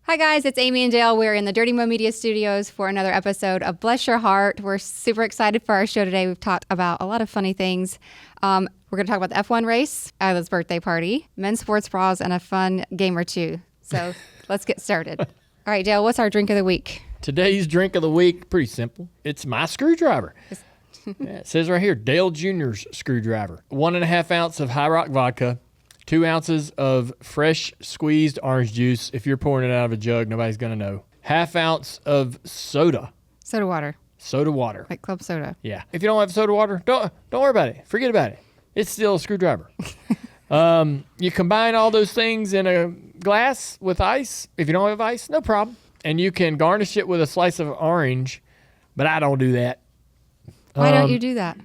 Hi guys, it's Amy and Dale. We're in the Dirty Mo Media Studios for another episode of Bless Your Heart. We're super excited for our show today. We've talked about a lot of funny things. We're going to talk about the F1 race, Isla's birthday party, men's sports bras, and a fun game or two. So let's get started. All right, Dale, what's our drink of the week? Today's drink of the week, pretty simple. It's my screwdriver. It says right here, Dale Jr.'s screwdriver. 1.5 ounce of High Rock Vodka. 2 ounces of fresh squeezed orange juice. If you're pouring it out of a jug, nobody's going to know. 1/2 ounce of soda. Soda water. Soda water. Like club soda. Yeah. If you don't have soda water, don't worry about it. Forget about it. It's still a screwdriver. You combine all those things in a glass with ice. If you don't have ice, no problem. And you can garnish it with a slice of orange, but I don't do that. Why don't you do that?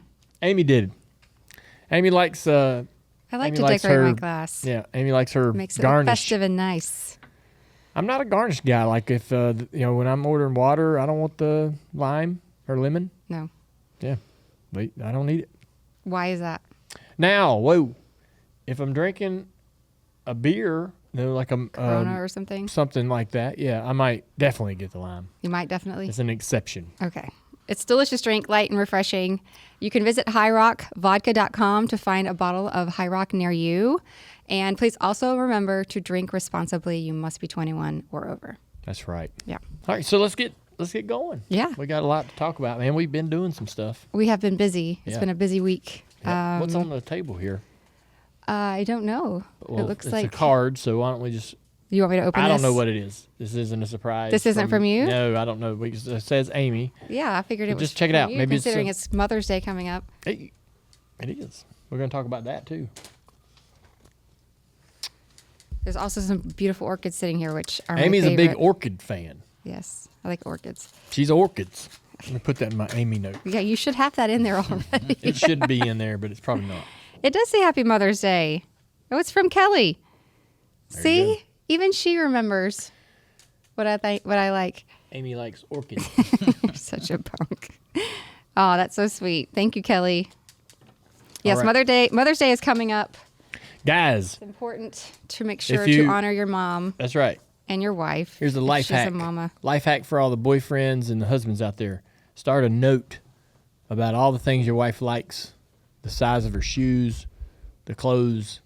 Amy did. Amy likes... I like Amy to likes decorate my her glass. Yeah, Amy likes her Makes it garnish. festive and nice. I'm not a garnish guy. Like if when I'm ordering water, I don't want the lime or lemon. No. Yeah, wait, I don't need it. Why is that? Now, whoa, if I'm drinking a beer, like a Corona or something? something like that, yeah, I might definitely get the lime. You might definitely. It's an exception. Okay. It's a delicious drink, light and refreshing. You can visit highrockvodka.com to find a bottle of High Rock near you. And please also remember to drink responsibly. You must be 21 or over. That's right. Yeah. All right, so let's get going. Yeah. We got a lot to talk about, man. We've been doing some stuff. We have been busy. It's Yeah. been a busy week. Yeah. What's on the table here? I don't know. Well, it looks it's like a card, so why don't we just... You want me to open this? I don't know what it is. This isn't a surprise. This isn't from you? No, I don't know. It says Amy. Yeah, I figured it was Just check it from out. you, Maybe considering it's Mother's Day coming up. Hey, it is. We're going to talk about that too. There's also some beautiful orchids sitting here, which are Amy's my a big favorite. orchid fan. Yes, I like orchids. She's orchids. Let me put that in my Amy note. Yeah, you should have that in there already. It should be in there, but it's probably not. It does say Happy Mother's Day. Oh, it's from Kelly. There you go. See? Even she remembers what I like. Amy likes orchids. You're such a punk. Oh, that's so sweet. Thank you, Kelly. Yes, All right. Mother's Day is coming up. Guys, It's important to make sure If you- to honor your mom that's right. and your wife. Here's a if life she's hack. a mama. Life hack for all the boyfriends and the husbands out there. Start a note about all the things your wife likes. The size of her shoes, the clothes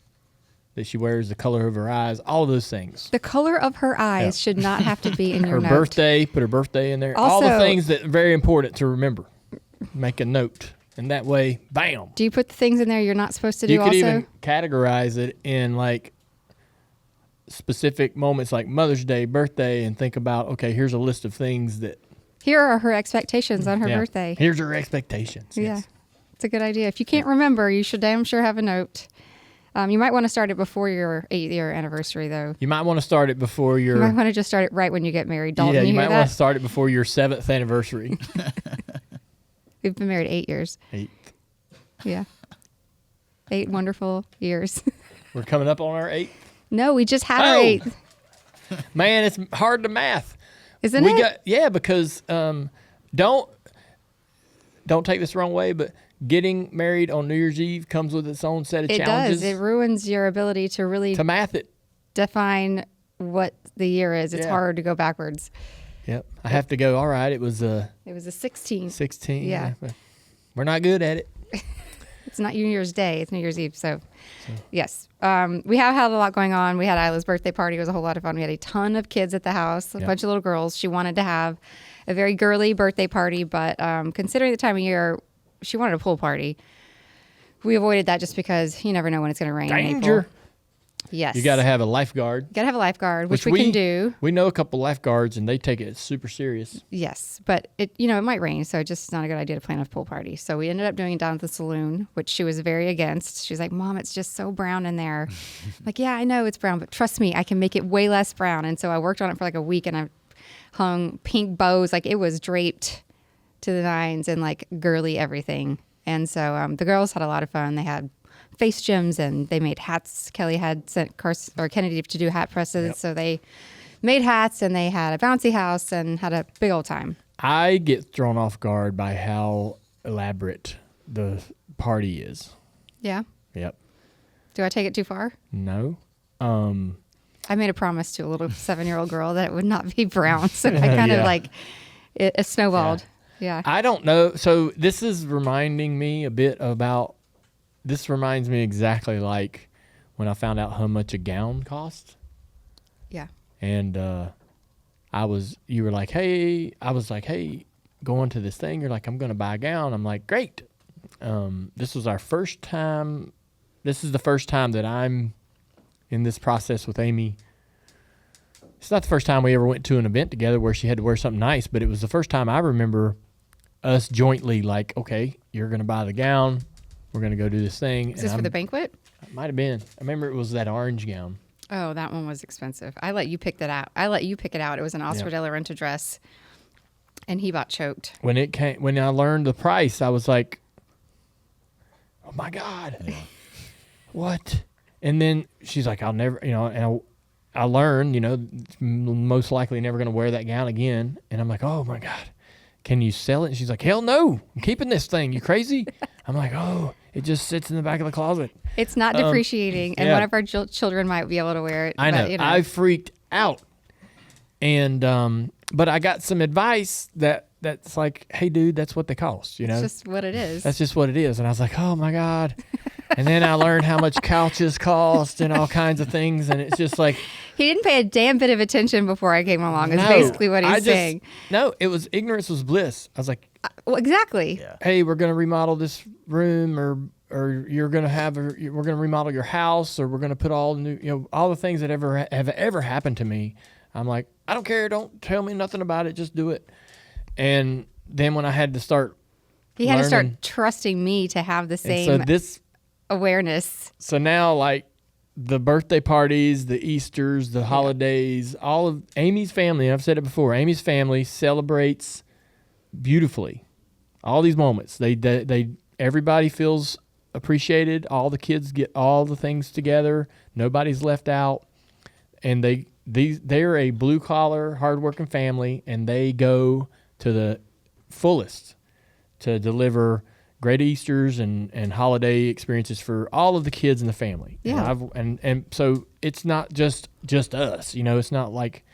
that she wears, the color of her eyes, all of those things. The color of her eyes should not have to be in your Her note. birthday, put her birthday in there. All the Also- things that are very important to remember. Make a note. And that way, bam. Do you put the things in there you're not supposed to do You could also? even categorize it in like specific moments like Mother's Day, birthday, and think about, okay, here's a list of things that. Here are her expectations on her yeah, birthday. Here's her expectations. Yeah, Yes. it's a good idea. If you can't remember, you should damn sure have a note. You might want to start it before your 8-year anniversary, though. You might want to start it before your. You might want to just start it right when you get married. Dalton, yeah, you you might hear want that? to start it before your 7th anniversary. We've been married 8 years. 8th. Yeah. 8 wonderful years. We're coming up on our 8th. No, we just had our Oh. 8th. Man, it's hard to math. Isn't it? Because don't take this the wrong way, but getting married on New Year's Eve comes with its own set of It challenges. does. It ruins your ability to really to math it. define what the year is. It's Yeah. hard to go backwards. Yep. I have to go, all right, it was It was the 16th. 16. Yeah. But we're not good at it. It's not New Year's Day. It's New Year's Eve. So, yes. We have had a lot going on. We had Isla's birthday party. It was a whole lot of fun. We had a ton of kids at the house, a Yep. bunch of little girls. She wanted to have a very girly birthday party, but considering the time of year, she wanted a pool party. We avoided that just because you never know when it's going to rain in April. Danger. Yes. You got to have a lifeguard. Got to have a lifeguard, which we can do. We know a couple lifeguards, and they take it super serious. Yes, but it might rain, so it's just not a good idea to plan a pool party. So we ended up doing it down at the saloon, which she was very against. She's like, "Mom, it's just so brown in there." Like, yeah, I know it's brown, but trust me, I can make it way less brown. And so I worked on it for like a week, and I hung pink bows, like it was draped to the nines and like girly everything. And so the girls had a lot of fun. They had face gems and they made hats. Kelly had sent Kennedy to do hat presses. Yep. So they made hats and they had a bouncy house and had a big old time. I get thrown off guard by how elaborate the party is. Yeah. Yep. Do I take it too far? No. I made a promise to a little 7-year-old girl that it would not be brown. So I kind of like it snowballed. Yeah. I don't know. So this is reminding me a bit about, this reminds me exactly like when I found out how much a gown cost. Yeah. And you were like, hey, I was like, hey, going to this thing. You're like, I'm going to buy a gown. I'm like, great. This was our first time. This is the first time that I'm in this process with Amy. It's not the first time we ever went to an event together where she had to wear something nice, but it was the first time I remember us jointly like, okay, you're going to buy the gown. We're going to go do this thing. Is this for the banquet? It might have been. I remember it was that orange gown. Oh, that one was expensive. I let you pick that out. It was an Oscar de la Renta dress, and he bought choked. When I learned the price, I was like, oh my God, what? And then she's like, I'll never, and I learned, most likely never going to wear that gown again. And I'm like, oh my God, can you sell it? And she's like, hell no, I'm keeping this thing. You crazy? I'm like, oh, it just sits in the back of the closet. It's not depreciating, and one of our children might be able to wear it. I know. But, I freaked out. And, but I got some advice that's like, hey, dude, that's what they cost, It's just what it is. That's just what it is. And I was like, oh my God. And then I learned how much couches cost and all kinds of things. And it's just like, he didn't pay a damn bit of attention before I came along. Is basically what he's saying. No, it was ignorance was bliss. I was like, well, exactly. Yeah. Hey, we're going to remodel this room, or you're going to we're going to remodel your house, or we're going to put all new, all the things that have ever happened to me. I'm like, I don't care. Don't tell me nothing about it. Just do it. And then when I had to start, he had to start trusting me to have the same awareness. So now, like the birthday parties, the Easters, the holidays, all of Amy's family, and I've said it before, Amy's family celebrates beautifully all these moments. They everybody feels appreciated. All the kids get all the things together. Nobody's left out. And they're a blue collar, hardworking family, and they go to the fullest to deliver great Easters and holiday experiences for all of the kids in the family. Yeah. And so it's not just us, it's not like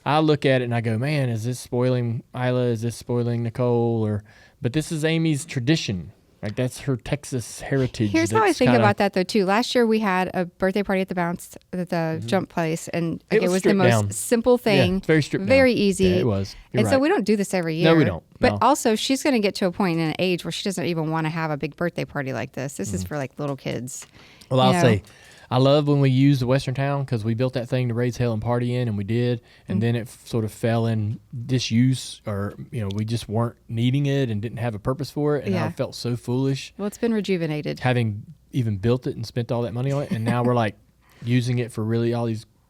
I look at it and I go, man, is this spoiling Isla? Is this spoiling Nicole? But this is Amy's tradition. Like that's her Texas heritage. Here's how I think about that though too. Last year we had a birthday party at the jump place, and it was the most simple thing. Yeah, it's very stripped very down. easy. Yeah, it was. You're right. So we don't do this every year. No, we don't. But also she's going to get to a point in an age where she doesn't even want to have a big birthday party like this. This is for like little kids. Well, I'll say, I love when we use the Western Town because we built that thing to raise hell and party in, and we did. And then it sort of fell in disuse, or, we just weren't needing it and didn't have a purpose for it. And I felt so foolish. Well, it's been rejuvenated. Having even built it and spent all that money on it. And now we're like using it for really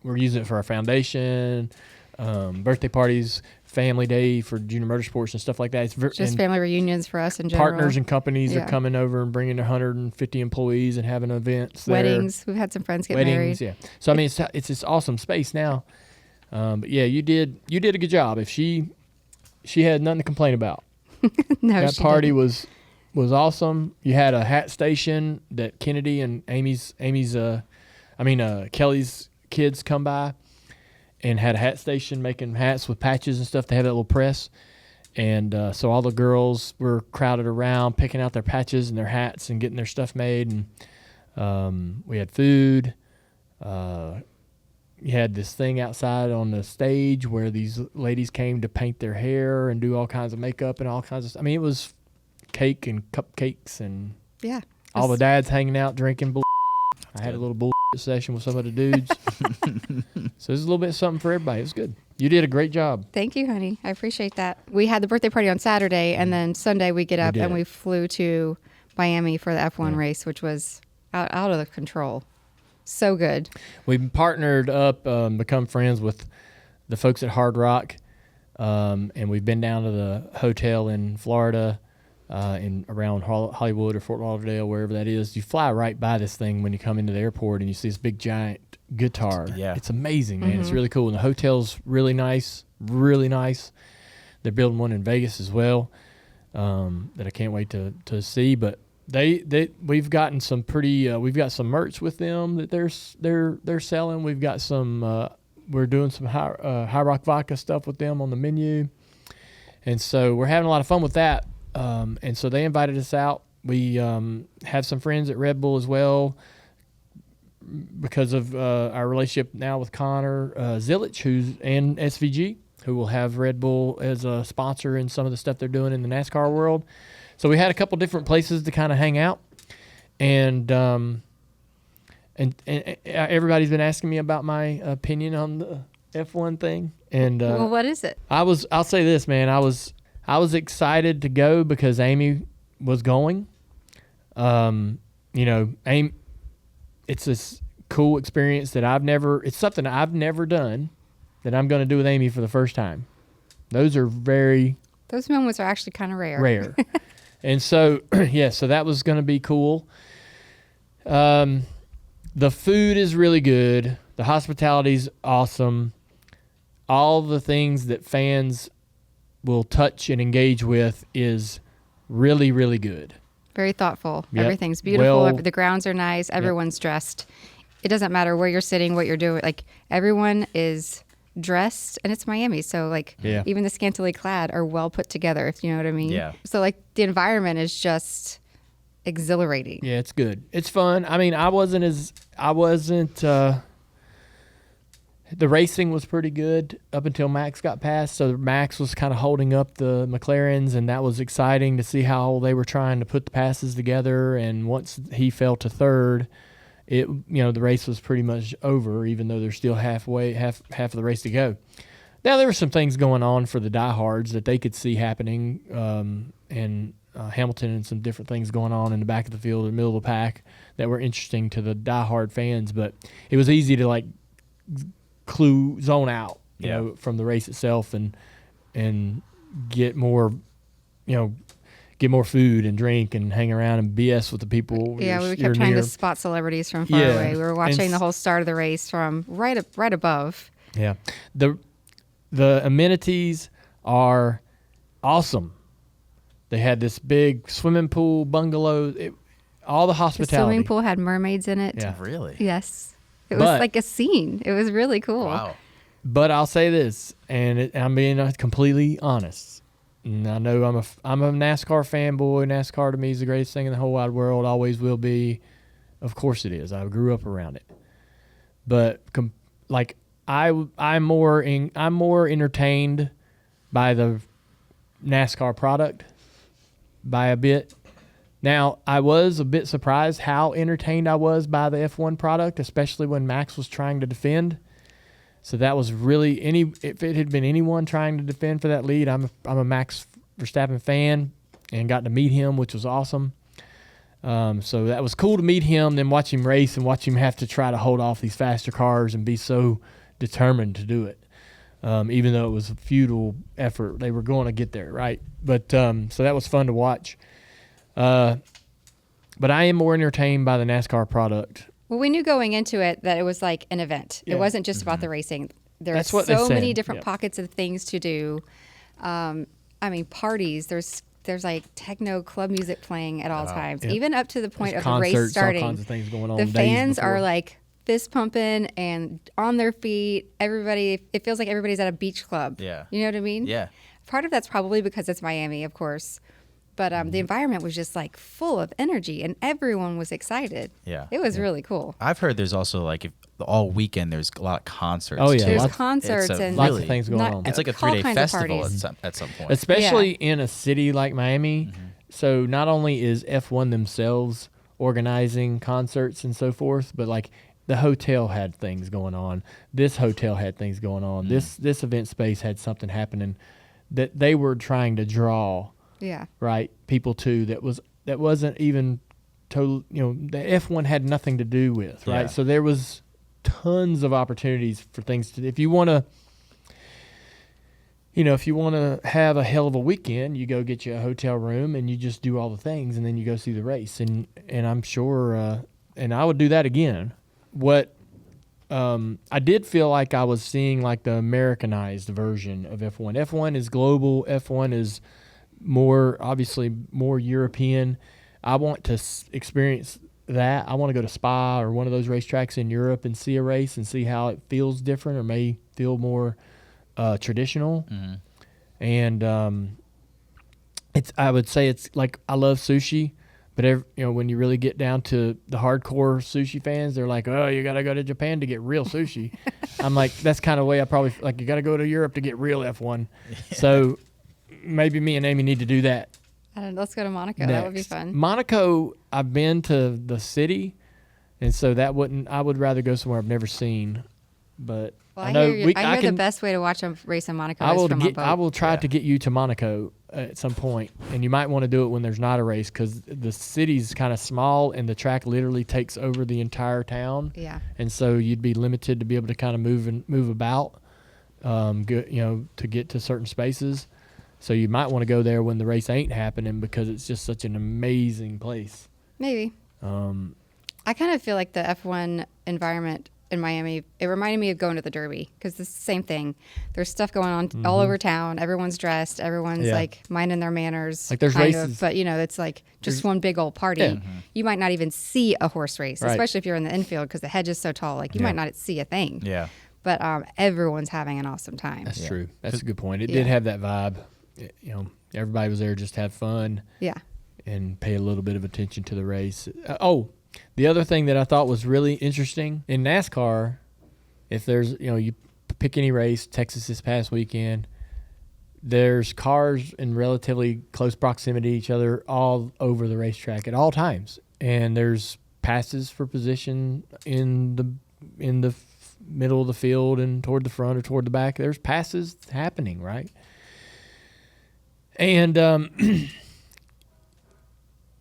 we're using it for our foundation, birthday parties, family day for junior motorsports and stuff like that. It's just family reunions for us in general. Partners and companies are coming over and bringing 150 employees and having events there. Weddings. We've had some friends get married. Yeah. So I mean, it's this awesome space now. But yeah, you did a good job. If she had nothing to complain about. No, that party was awesome. You had a hat station that Kennedy and Kelly's kids come by. And had a hat station making hats with patches and stuff. They had that little press. And so all the girls were crowded around, picking out their patches and their hats and getting their stuff made. And we had food. You had this thing outside on the stage where these ladies came to paint their hair and do all kinds of makeup and all kinds of stuff. I mean, it was cake and cupcakes and all the dads hanging out drinking bull. I had a little bull session with some of the dudes. So there's a little bit of something for everybody. It was good. You did a great job. Thank you, honey. I appreciate that. We had the birthday party on Saturday, and then Sunday we get up and we flew to Miami for the F1 race, which was out of the control. So good. We partnered up, become friends with the folks at Hard Rock, and we've been down to the hotel in Florida, around Hollywood or Fort Lauderdale, wherever that is. You fly right by this thing when you come into the airport, and you see this big giant guitar. Yeah. It's amazing, man. It's really cool. And the hotel's really nice, really nice. They're building one in Vegas as well, that I can't wait to see. But we've gotten some pretty we've got some merch with them that they're selling. We've got some we're doing some High Rock Vodka stuff with them on the menu, and so we're having a lot of fun with that. And so they invited us out. We have some friends at Red Bull as well because of our relationship now with Connor Zilich, and SVG, who will have Red Bull as a sponsor in some of the stuff they're doing in the NASCAR world. So we had a couple different places to kind of hang out, and everybody's been asking me about my opinion on the F1 thing. And well, what is it? I'll say this, man. I was excited to go because Amy was going. Amy, it's this cool experience that it's something I've never done that I'm going to do with Amy for the first time. Those moments are actually kind of rare. And so, so that was going to be cool. The food is really good. The hospitality's awesome. All the things that fans will touch and engage with is really, really good. Very thoughtful. Yep. Everything's beautiful. Well, the grounds are nice. Everyone's dressed. It doesn't matter where you're sitting, what you're doing. Like, everyone is dressed, and it's Miami. So, even the scantily clad are well put together, if you know what I mean. Yeah. So, the environment is just exhilarating. Yeah, it's good. It's fun. I mean, the racing was pretty good up until Max got passed. So Max was kind of holding up the McLarens, and that was exciting to see how they were trying to put the passes together. And once he fell to third, the race was pretty much over, even though there's still half of the race to go. Now, there were some things going on for the diehards that they could see happening, and Hamilton and some different things going on in the back of the field, in the middle of the pack, that were interesting to the diehard fans. But it was easy to zone out, from the race itself, and get more food and drink and hang around and BS with the people. Yeah, we kept trying to spot celebrities from far away. We were watching the whole start of the race from right above. Yeah, the amenities are awesome. They had this big swimming pool, bungalow, all the hospitality. The swimming pool had mermaids in it. Yeah, really? Yes. It was like a scene. It was really cool. Wow. But I'll say this, and I'm being completely honest. And I know I'm a NASCAR fanboy. NASCAR to me is the greatest thing in the whole wide world. Always will be. Of course it is. I grew up around it. But I'm more entertained by the NASCAR product by a bit. Now, I was a bit surprised how entertained I was by the F1 product, especially when Max was trying to defend. So that was really if it had been anyone trying to defend for that lead, I'm a Max Verstappen fan and got to meet him, which was awesome. So that was cool to meet him, then watch him race and watch him have to try to hold off these faster cars and be so determined to do it. Even though it was a futile effort, they were going to get there, right? But so that was fun to watch. But I am more entertained by the NASCAR product. Well, we knew going into it that it was like an event. Yeah. It wasn't just about the racing. There's That's what so they many said. different pockets of things to do. Parties. There's techno club music playing at all times, even up to the point There's of the race concerts, starting. all kinds of things going on. The days fans before. are fist pumping and on their feet. It feels like everybody's at a beach club. Yeah. You know what I mean? Yeah. Part of that's probably because it's Miami, of course. But the environment was just full of energy, and everyone was excited. Yeah. It was really cool. I've heard there's also all weekend there's a lot of concerts. Oh, yeah. There's Lots- concerts it's a and Lots of things going on. It's like a all 3-day kinds of festival parties. at some point. Especially in a city like Miami. Mm-hmm. So not only is F1 themselves organizing concerts and so forth, but the hotel had things going on. This hotel had things going on. This event space had something happening that they were trying to draw. Yeah. Right, people to that wasn't even total. The F1 had nothing to do with, right? Yeah. So there was tons of opportunities for things to. If you want to, have a hell of a weekend, you go get you a hotel room and you just do all the things, and then you go see the race. And I'm sure, and I would do that again. What I did feel like I was seeing the Americanized version of F1. F1 is global. F1 is obviously more European. I want to experience that. I want to go to Spa or one of those racetracks in Europe and see a race and see how it feels different or may feel more traditional. And I would say it's like, I love sushi, but when you really get down to the hardcore sushi fans, they're like, oh, you got to go to Japan to get real sushi. I'm like, that's kind of the way I probably like. You got to go to Europe to get real F1. So maybe me and Amy need to do that. Let's go to Monaco. Next. That would be fun. Monaco, I've been to the city, and so I would rather go somewhere I've never seen. But Well, I know I hear the best way to watch a race in Monaco is from a boat. I will try to get you to Monaco at some point, and you might want to do it when there's not a race because the city's kind of small and the track literally takes over the entire town. Yeah. And so you'd be limited to be able to kind of move about, to get to certain spaces. So you might want to go there when the race ain't happening because it's just such an amazing place. Maybe. I kind of feel like the F1 environment in Miami, it reminded me of going to the Derby because it's the same thing. There's stuff going on all over town. Everyone's dressed. Everyone's like minding their manners. Like there's races. But, it's like just one big old party. Yeah. You might not even see a horse race, Right. especially if you're in the infield because the hedge is so tall. Like you might not see a thing. Yeah. But everyone's having an awesome time. That's true. That's a good point. It did have that vibe. Everybody was there just to have fun. Yeah. And pay a little bit of attention to the race. The other thing that I thought was really interesting in NASCAR, if there's, you pick any race, Texas this past weekend, there's cars in relatively close proximity to each other all over the racetrack at all times. And there's passes for position in the middle of the field and toward the front or toward the back. There's passes happening, right? And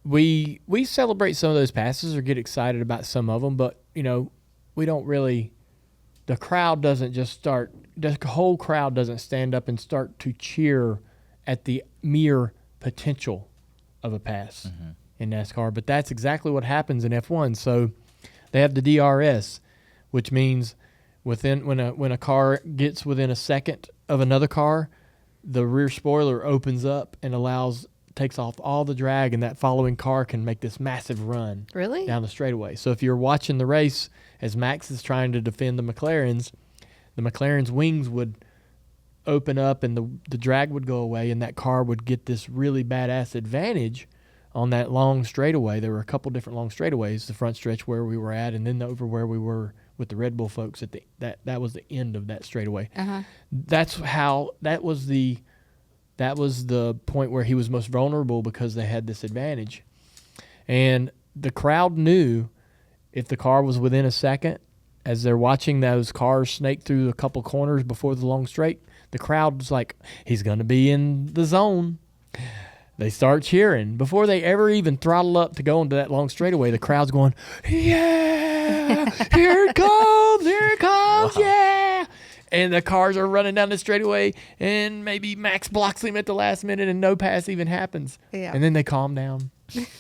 we celebrate some of those passes or get excited about some of them, but we don't really. The crowd doesn't just start. The whole crowd doesn't stand up and start to cheer at the mere potential of a pass in NASCAR. But that's exactly what happens in F1. So they have the DRS, which means when a car gets within a second of another car, the rear spoiler opens up and takes off all the drag, and that following car can make this massive run Really? down the straightaway. So if you're watching the race as Max is trying to defend the McLaren's wings would open up and the drag would go away, and that car would get this really badass advantage on that long straightaway. There were a couple different long straightaways, the front stretch where we were at, and then over where we were with the Red Bull folks at that was the end of that straightaway. That was the point where he was most vulnerable because they had this advantage. And the crowd knew if the car was within a second, as they're watching those cars snake through a couple corners before the long straight, the crowd was like, he's going to be in the zone. They start cheering. Before they ever even throttle up to go into that long straightaway, the crowd's going, yeah, here it comes, Wow. yeah. And the cars are running down the straightaway, and maybe Max blocks him at the last minute, and no pass even happens. Yeah. And then they calm down.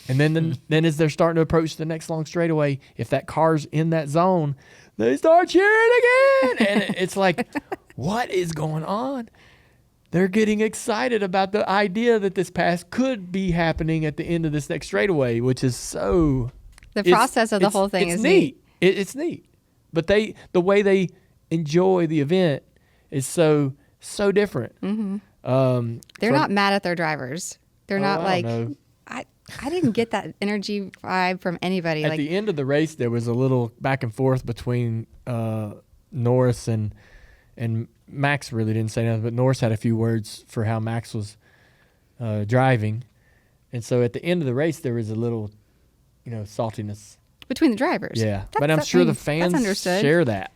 And then as they're starting to approach the next long straightaway, if that car's in that zone, they start cheering again. And it's like, what is going on? They're getting excited about the idea that this pass could be happening at the end of this next straightaway, which is so... The process of the whole thing is neat. It's neat. But the way they enjoy the event is so different. They're not mad at their drivers. They're not like... I didn't get that energy vibe from anybody. At the end of the race, there was a little back and forth between Norris and Max. Really didn't say nothing, but Norris had a few words for how Max was driving. And so at the end of the race, there was a little, saltiness. Between the drivers. Yeah. But I'm sure the fans share that.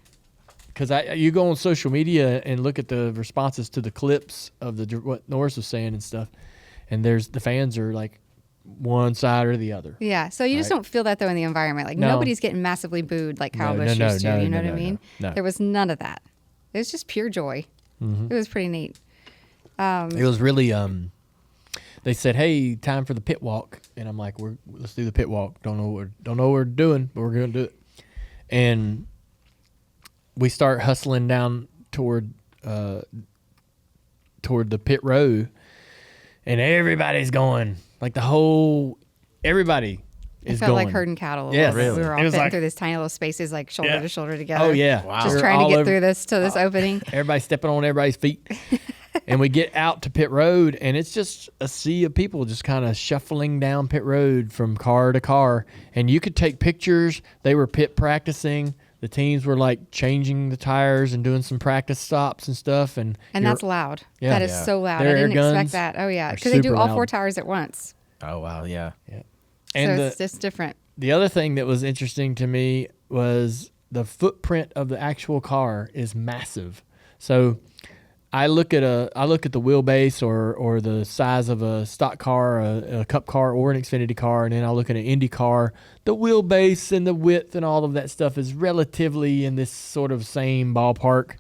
Because you go on social media and look at the responses to the clips of what Norris was saying and stuff, and the fans are like, one side or the other. Yeah, so you just don't feel that though in the environment. Like nobody's getting massively booed like Kyle Busch used to. You know what I mean? No. There was none of that. It was just pure joy. It was pretty neat. It was really. They said, "Hey, time for the pit walk," and I'm like, "Let's do the pit walk." Don't know what we're doing, but we're gonna do it. And we start hustling down toward the pit road, and everybody's going. Like the whole everybody It is felt going. like herding cattle. Yes. Really? We were all It was fitting like- through this tiny little spaces, like shoulder Yeah. to shoulder together. Oh yeah, Wow. Just We're trying to all get over- through this opening. Everybody stepping on everybody's feet. And we get out to pit road, and it's just a sea of people just kind of shuffling down pit road from car to car. And you could take pictures. They were pit practicing. The teams were like changing the tires and doing some practice stops and stuff. And That's loud. Yeah. That is Yeah. so loud. Their I didn't air expect guns that. Oh, yeah. are Because they do super all loud. 4 tires at once. Oh wow, yeah. and So the, it's just different. the other thing that was interesting to me was the footprint of the actual car is massive. So I look at the wheelbase or the size of a stock car, a Cup car, or an Xfinity car, and then I look at an Indy car. The wheelbase and the width and all of that stuff is relatively in this sort of same ballpark,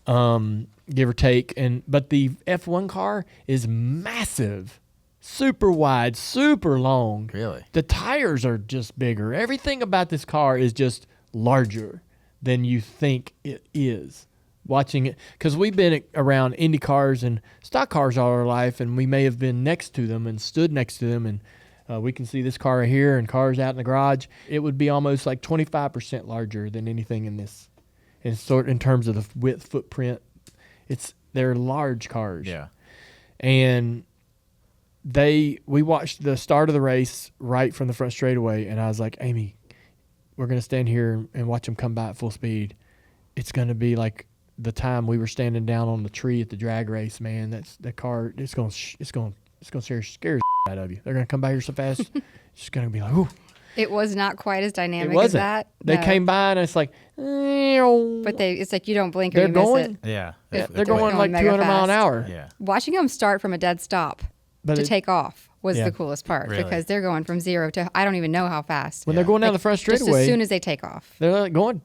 give or take. But the F1 car is massive, super wide, super long. Really? The tires are just bigger. Everything about this car is just larger than you think it is. Watching it, because we've been around Indy cars and stock cars all our life, and we may have been next to them and stood next to them, and we can see this car right here and cars out in the garage. It would be almost like 25% larger than anything in this. In terms of the width footprint, they're large cars. Yeah. And we watched the start of the race right from the front straightaway, and I was like, Amy, we're going to stand here and watch them come by at full speed. It's going to be like the time we were standing down on the tree at the drag race, man. That's the car. It's going to scare the out of you. They're going to come by here so fast. It's just going to be like, ooh. It was not quite as dynamic It wasn't. as that. They No. came by and it's like, But it's like you don't blink or they're you miss going. it. Yeah. They're going going like mega 200 mile an fast. hour. Yeah. Watching them start from a dead stop But to it- take off was Yeah. the coolest part Really? because they're going from 0 to I don't even know how fast. When they're going down the front Just straightaway, as soon as they take off. they're like going,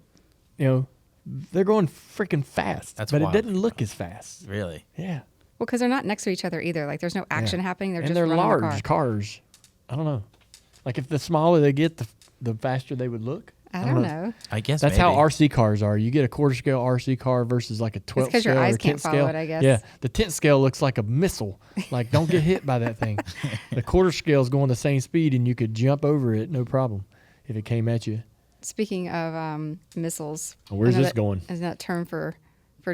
they're going freaking fast. That's but wild. it didn't look as fast. Really? Yeah. Well, because they're not next to each other either. Like there's no action happening. They're And just they're running large the car. cars. I don't know. Like if the smaller they get, the faster they would look. I don't know. I guess That's maybe. how RC cars are. You get a quarter scale RC car versus like a 12 'cause your scale eyes or can't 10th follow scale. it, I guess. Yeah, the 10th scale looks like a missile. Like don't get hit by that thing. The quarter scale is going the same speed, and you could jump over it no problem if it came at you. Speaking of missiles, Where's I know this that going? Isn't that term for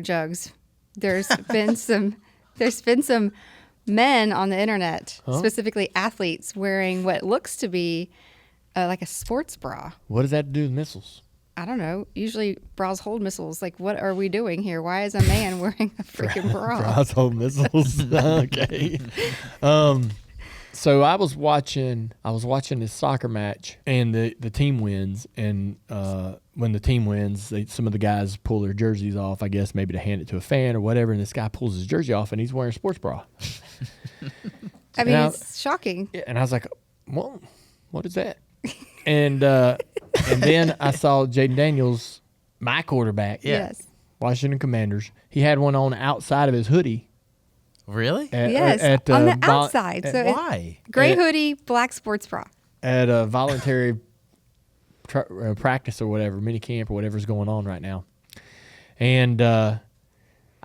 jugs? There's been some men on the internet, specifically athletes, wearing what looks to be like a sports bra. What does that do with missiles? I don't know. Usually bras hold missiles. Like, what are we doing here? Why is a man wearing a freaking bra? Household missiles. Okay. So I was watching this soccer match, and the team wins, and when the team wins, some of the guys pull their jerseys off, I guess maybe to hand it to a fan or whatever, and this guy pulls his jersey off, and he's wearing a sports bra. I mean, Now- it's shocking. Yeah, and I was like, well, what is that? And then I saw Jaden Daniels, my quarterback, Yes. Washington Commanders. He had one on outside of his hoodie. Really? Yes. On the outside. So it's Why? gray at- hoodie, black sports bra. At a voluntary practice or whatever, mini camp or whatever's going on right now. And I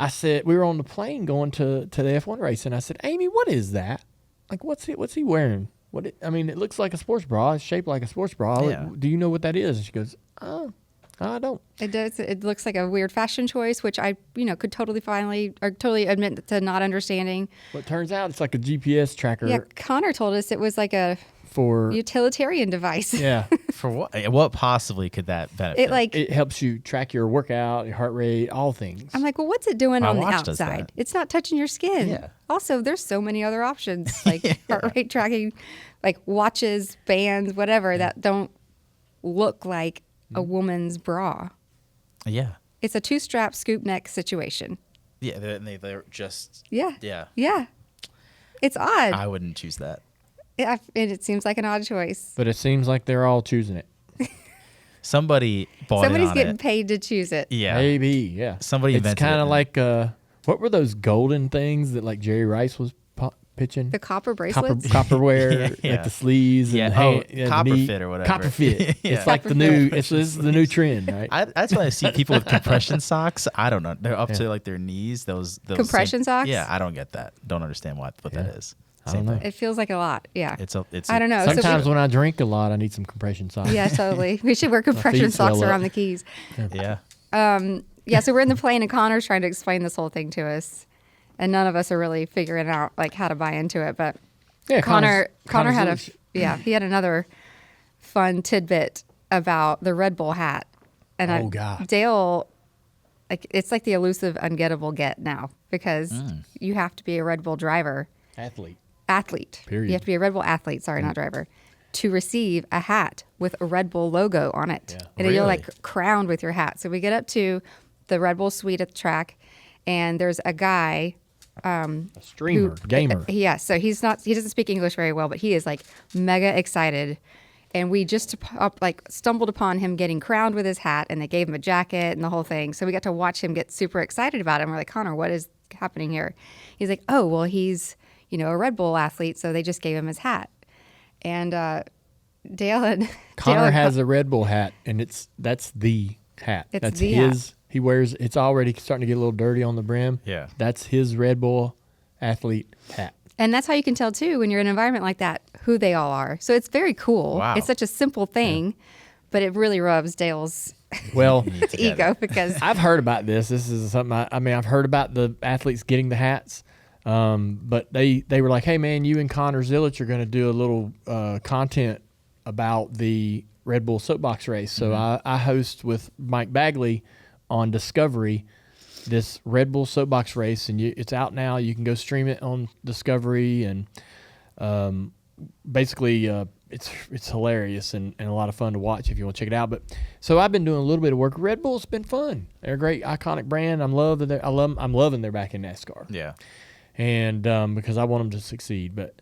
said, we were on the plane going to the F1 race, and I said, Amy, what is that? Like, what's he wearing? It looks like a sports bra. It's shaped like a sports bra. Yeah. Do you know what that is? And she goes, oh, I don't. It does. It looks like a weird fashion choice, which I, could totally admit to not understanding. Well, it turns out it's like a GPS tracker Yeah, Connor told us it was like a for, utilitarian device. yeah. For what? What possibly could that benefit? It helps you track your workout, your heart rate, all things. I'm like, well, what's it doing My on the watch does outside? that. It's not touching your skin. Yeah. Also, there's so many other options like heart rate tracking, like watches, bands, whatever that don't look like a woman's bra. Yeah. It's a 2-strap scoop neck situation. Yeah. They're just. Yeah. Yeah. Yeah. It's odd. I wouldn't choose that. It seems like an odd choice. But it seems like they're all choosing it. Somebody bought Somebody's it on getting it. paid to choose it. Yeah. Maybe, yeah. Somebody It's invented kind it. of like what were those golden things that like Jerry Rice was pitching? The copper bracelets. Copperware, Yeah. like the sleeves. Yeah, and the copper knee- fit or whatever. Copper fit. Yeah. It's like Copper the new. fit. This is the new trend, right? That's why I see people with compression socks. I don't know. They're up to like their knees. Those Compression socks? Yeah, I don't get that. Don't understand what that is. I don't know. It feels like a lot. Yeah. It's I don't know. Sometimes when I drink a lot, I need some compression socks. Yeah, totally. We should wear compression feet swell socks around up. the keys. Yeah. Yeah, so we're in the plane and Connor's trying to explain this whole thing to us. And none of us are really figuring out like how to buy into it. But Yeah, Connor Connor's had loose. he had another fun tidbit about the Red Bull hat. And Oh, God. Dale, like it's like the elusive ungettable get now because you have to be a Red Bull driver. Athlete. Period. You have to be a Red Bull athlete, sorry, not driver, to receive a hat with a Red Bull logo on it. Yeah. And you're like crowned with your hat. So we get up to the Red Bull suite at the track, and there's a guy. A streamer, gamer. Yeah, so he doesn't speak English very well, but he is like mega excited. And we just stumbled upon him getting crowned with his hat, and they gave him a jacket and the whole thing. So we got to watch him get super excited about it. And we're like, Connor, what is happening here? He's like, oh, well, he's, a Red Bull athlete, so they just gave him his hat. And Dale and Connor has a Red Bull hat, and that's the hat. It's That's the his. hat. He wears. It's already starting to get a little dirty on the brim. Yeah. That's his Red Bull athlete hat. And that's how you can tell, too, when you're in an environment like that, who they all are. So it's very cool. Wow. It's such a simple thing, but it really rubs Dale's Well, ego because I've heard about this. This is something. I've heard about the athletes getting the hats. But they were like, hey man, you and Connor Zillich are going to do a little content about the Red Bull soapbox race. So I host with Mike Bagley on Discovery this Red Bull soapbox race, and it's out now. You can go stream it on Discovery, and basically it's hilarious and a lot of fun to watch if you want to check it out. But so I've been doing a little bit of work. Red Bull's been fun. They're a great iconic brand. I'm loving they're back in NASCAR. Yeah. And because I want them to succeed. But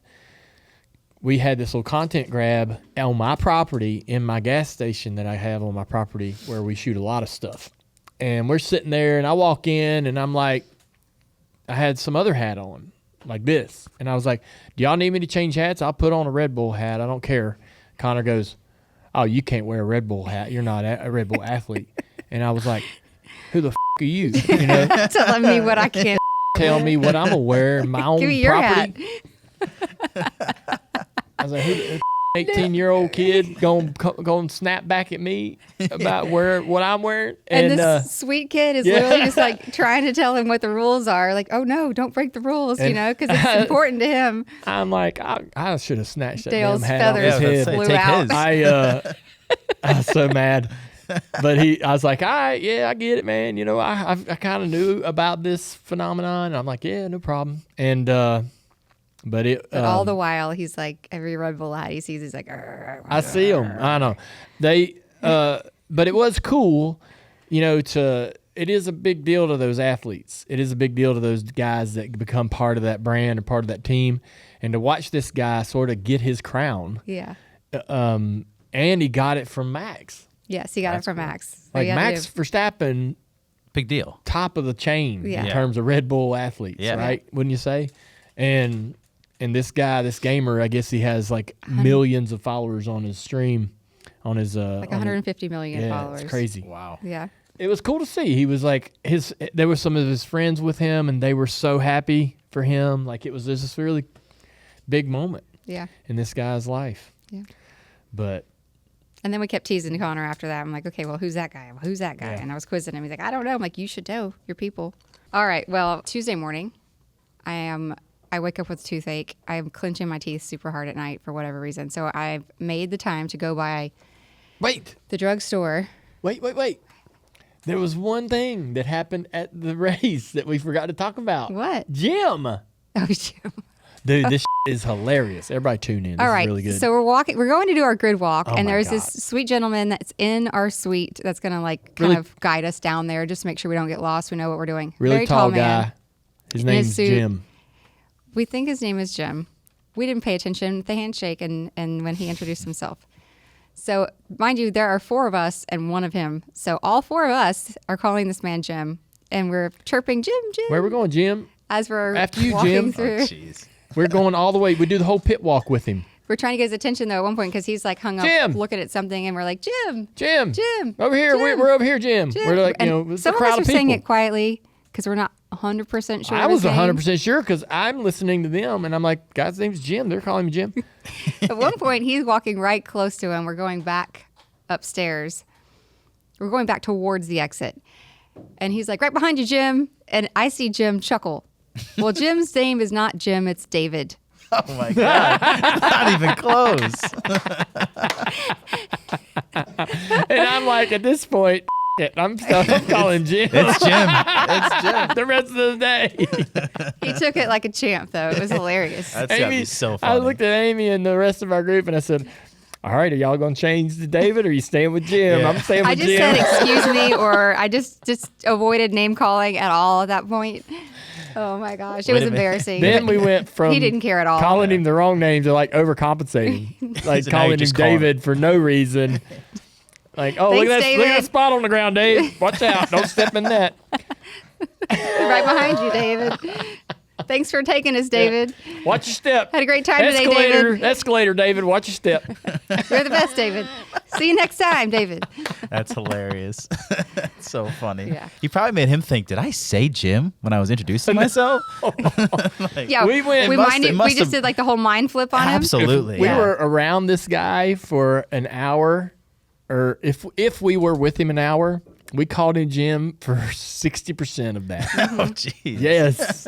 we had this little content grab on my property in my gas station that I have on my property where we shoot a lot of stuff. And we're sitting there, and I walk in, and I'm like, I had some other hat on, like this. And I was like, do y'all need me to change hats? I'll put on a Red Bull hat. I don't care. Connor goes, oh, you can't wear a Red Bull hat. You're not a Red Bull athlete. And I was like, who the f*** are you? telling me what I can't. Tell me what I'm going to wear in my own Give me your property. I was like, who the 18-year-old kid going to snap back at me about what I'm wearing? And this sweet kid is literally just like trying to tell him what the rules are. Like, oh no, don't break the rules, because it's important to him. I'm like, I should have snatched that Dale's damn hat off feathers his head. flew Take out. his. I was so mad. But I was like, all right, yeah, I get it, man. I kind of knew about this phenomenon. And I'm like, yeah, no problem. And but all the while, he's like, every Red Bull hat he sees, he's like, "Arr, I see them. I know. But it was cool, it is a big deal to those athletes. It is a big deal to those guys that become part of that brand or part of that team. And to watch this guy sort of get his crown. yeah. And he got it from Max. Yes, he got it from Max. So Like he had to Max do- Verstappen, Big deal. top of the chain Yeah. in Yeah. terms of Red Bull athletes, Yeah. right? Wouldn't you say? And this guy, this gamer, I guess he has like millions of followers on his stream, on his like 150 million followers. It's crazy. Wow. Yeah. It was cool to see. He was like there were some of his friends with him, and they were so happy for him. Like it was this really big moment Yeah. in this guy's life. Yeah. But And then we kept teasing Connor after that. I'm like, okay, well, who's that guy? Well, who's that guy? Yeah. And I was quizzing him. He's like, I don't know. I'm like, you should know your people. All right. Well, Tuesday morning, I wake up with toothache. I'm clenching my teeth super hard at night for whatever reason. So I've made the time to go by wait. the drugstore. Wait. There was one thing that happened at the race that we forgot to talk about. What? Jim. Oh, Jim. Dude, this is hilarious. Everybody tune in. This All right. is really good. So we're going to do our grid walk, Oh and my there's God. this sweet gentleman that's in our suite that's going to kind Really- of guide us down there just to make sure we don't get lost. We know what we're doing. really Very tall man. guy. His In his name's suit. Jim. We think his name is Jim. We didn't pay attention. The handshake and when he introduced himself. So, mind you, there are 4 of us and 1 of him. So all 4 of us are calling this man Jim, and we're chirping Jim, Jim, Where we going, Jim? as we're After you, walking Jim. Oh, through. jeez. We're going all the way. We do the whole pit walk with him. We're trying to get his attention though at one point because he's like hung up Jim. looking at something, and we're like, Jim, Jim. Jim, Over here. Jim, We're over here, Jim. Jim. We're like, And it's a some of crowd us of are saying people. it quietly. because we're not 100% sure. I of his was name. 100% sure because I'm listening to them and I'm like, guy's name's Jim. They're calling me Jim. At one point, he's walking right close to him. We're going back upstairs. We're going back towards the exit. And he's like, right behind you, Jim. And I see Jim chuckle. Well, Jim's name is not Jim, it's David. Oh my God. Not even close. And I'm like, at this point, I'm calling Jim. It's Jim. It's Jim. The rest of the day. He took it like a champ, though. It was hilarious. That's gotta be so funny. I looked at Amy and the rest of our group and I said, all right, are y'all going to change to David or are you staying with Jim? Yeah. I'm staying with I just Jim. said, excuse me, or I just avoided name calling at all at that point. Oh my gosh, it Wait was a minute. embarrassing. Then we went from He didn't care at all. calling him the wrong name to like overcompensating, like So now you calling him just call him. David for no reason. Like, oh, look Thanks, at that David. spot on the ground, Dave. Watch out. Don't step in that. Right behind you, David. Thanks for taking us, David. Watch your step. Had a great time today, Escalator, David. escalator, David. Watch your step. You're the best, David. See you next time, David. That's hilarious. That's so funny. Yeah. You probably made him think, did I say Jim when I was introducing myself? Yeah, We went- It must- it we must just have- did like the whole mind flip on him. Absolutely. We Yeah. were around this guy for an hour, or if we were with him an hour, we called him Jim for 60% of that. Oh, jeez. Yes.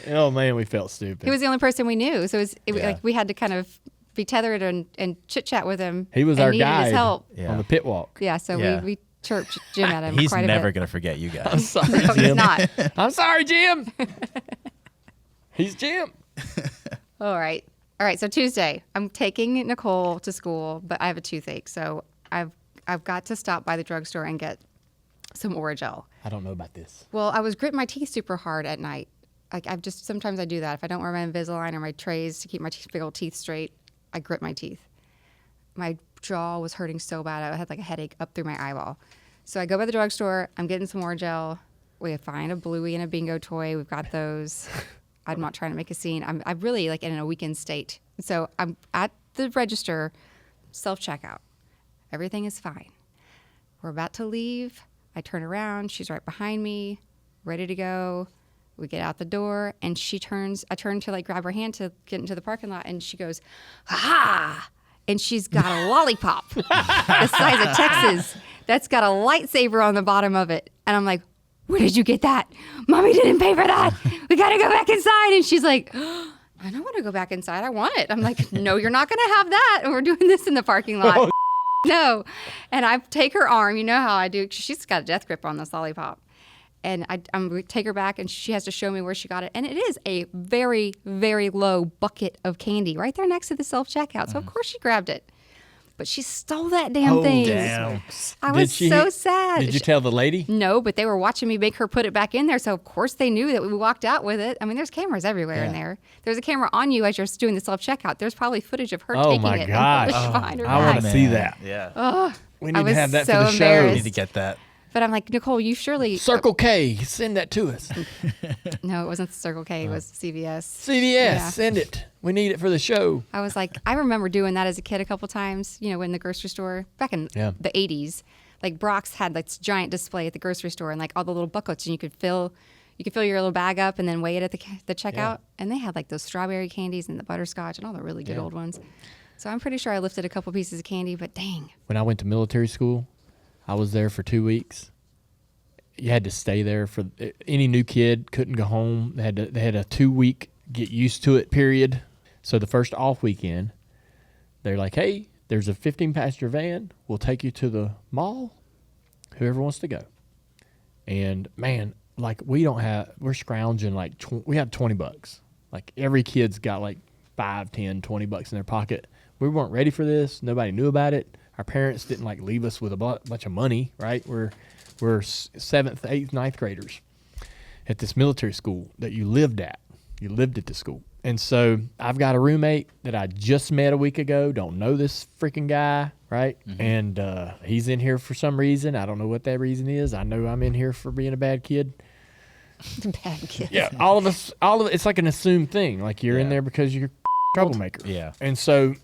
Oh man, we felt stupid. He was the only person we knew, so Yeah. like we had to kind of be tethered and chit chat with him. He was and our needed guide his help. Yeah. on the pit walk. Yeah, so Yeah. we chirped Jim at him He's quite a never bit. going to forget you I'm guys. sorry, No, he's Jim. not. I'm sorry, Jim. He's Jim. All right. So Tuesday, I'm taking Nicole to school, but I have a toothache, so I've got to stop by the drugstore and get some Orajel. I don't know about this. Well, I was gritting my teeth super hard at night. Like sometimes I do that. If I don't wear my Invisalign or my trays to keep my big old teeth straight, I grit my teeth. My jaw was hurting so bad. I had like a headache up through my eyeball. So I go by the drugstore. I'm getting some Orajel. We find a Bluey and a bingo toy. We've got those. I'm not trying to make a scene. I'm really like in a weakened state. So I'm at the register, self-checkout. Everything is fine. We're about to leave. I turn around. She's right behind me, ready to go. We get out the door, and I turn to like grab her hand to get into the parking lot, and she goes, "Ha!" And she's got a lollipop the size of Texas that's got a lightsaber on the bottom of it. And I'm like, "Where did you get that? Mommy didn't pay for that. We got to go back inside." And she's like, "I don't want to go back inside. I want it." I'm like, "No, you're not going to have that. And we're doing this in the parking lot." No. And I take her arm. You know how I do. She's got a death grip on this lollipop. And I'm take her back, and she has to show me where she got it. And it is a very, very low bucket of candy right there next to the self-checkout. So, of course, she grabbed it. But she stole that damn thing. Damn. I was so sad. Did you tell the lady? No, but they were watching me make her put it back in there. So, of course, they knew that we walked out with it. I mean, there's cameras everywhere in there. There's a camera on you as you're doing the self-checkout. There's probably footage of her Oh, taking my it gosh. and putting it behind her I wanna back. see that. Yeah. We I need to was have that so for the show. We embarrassed. need to get that. But I'm like, Nicole, you surely... Circle K, send that to us. No, it wasn't Circle K. It was CVS. CVS, Yeah. send it. We need it for the show. I was like, I remember doing that as a kid a couple times, you know, in the grocery store back in the 80s. Like Brock's had like this giant display at the grocery store and like all the little buckets, and you could fill your little bag up and then weigh it at the checkout. Yeah. And they had like those strawberry candies and the butterscotch and all the really good old ones. So I'm pretty sure I lifted a couple pieces of candy, but dang. When I went to military school, I was there for 2 weeks. You had to stay there for any new kid couldn't go home. They had a 2 week get used to it period. So the first off weekend, they're like, "Hey, there's a 15-passenger van. We'll take you to the mall. Whoever wants to go." And man, like we're scrounging like we had $20. Like every kid's got like 5, 10, $20 in their pocket. We weren't ready for this. Nobody knew about it. Our parents didn't like leave us with a bunch of money, right? We're 7th, 8th, 9th graders at this military school that you lived at. You lived at the school. And so I've got a roommate that I just met a week ago. Don't know this freaking guy, right? Mm-hmm. And he's in here for some reason. I don't know what that reason is. I know I'm in here for being a bad kid. Bad kid. Yeah, all of it, it's like an assumed thing. Like you're in there because you're a troublemaker. Yeah. And so